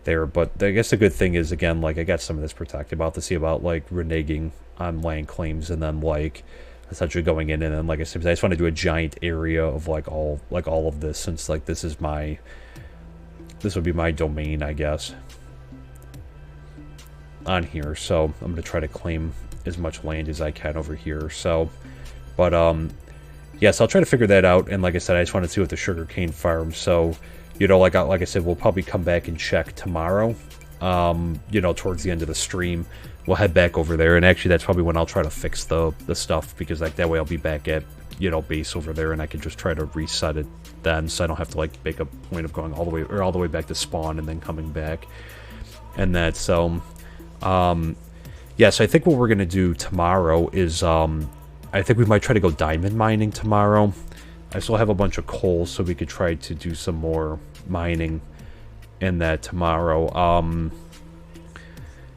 there. But I guess the good thing is, again, like I got some of this protected. I'll have to see about like reneging on land claims and then like essentially going in and then like I said, I just want to do a giant area of all of this, since like this would be my domain, I guess, on here. So I'm gonna try to claim as much land as I can over here. So, but yes, I'll try to figure that out. And like I said, I just want to see what the sugarcane farm. So, you know, like I said, we'll probably come back and check tomorrow. You know, towards the end of the stream, we'll head back over there. And actually, that's probably when I'll try to fix the stuff, because like that way I'll be back at, you know, base over there, and I can just try to reset it then, so I don't have to like make a point of going all the way back to spawn and then coming back. And that, so yeah, so I think what we're gonna do tomorrow is I think we might try to go diamond mining tomorrow. I still have a bunch of coal, so we could try to do some more mining in that tomorrow.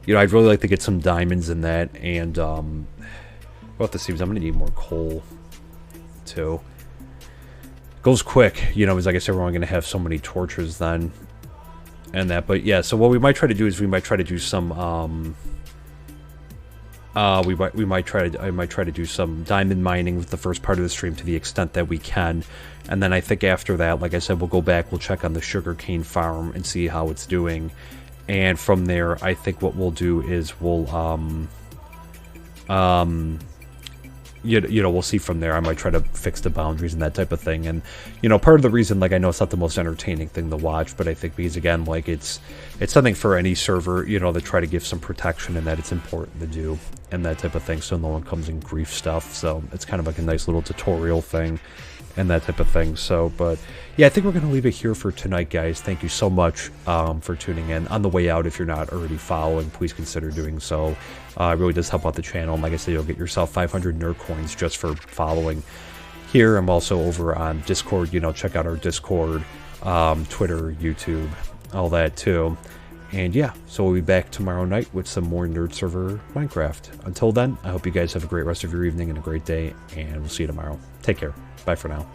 You know, I'd really like to get some diamonds in that, and about the seams, I'm gonna need more coal too. Goes quick, you know, because like I said, we're only gonna have so many torches then, and that. But yeah, so what we might try to do is we might try to do some I might try to do some diamond mining with the first part of the stream to the extent that we can, and then I think after that, like I said, we'll go back, we'll check on the sugarcane farm and see how it's doing, and from there, I think what we'll do is we'll you know, we'll see from there. I might try to fix the boundaries and that type of thing. And, you know, part of the reason, like, I know it's not the most entertaining thing to watch, but I think because, again, like, it's something for any server, you know, to try to give some protection, and that it's important to do and that type of thing, so no one comes in grief stuff. So it's kind of like a nice little tutorial thing and that type of thing. So, but yeah, I think we're going to leave it here for tonight, guys. Thank you so much for tuning in. On the way out, if you're not already following, please consider doing so. It really does help out the channel, and like I said, you'll get yourself 500 nerd coins just for following here. I'm also over on Discord. You know, check out our Discord, Twitter, YouTube, all that too. And yeah, so we'll be back tomorrow night with some more Nerdserver Minecraft. Until then, I hope you guys have a great rest of your evening and a great day, and we'll see you tomorrow. Take care. Bye for now.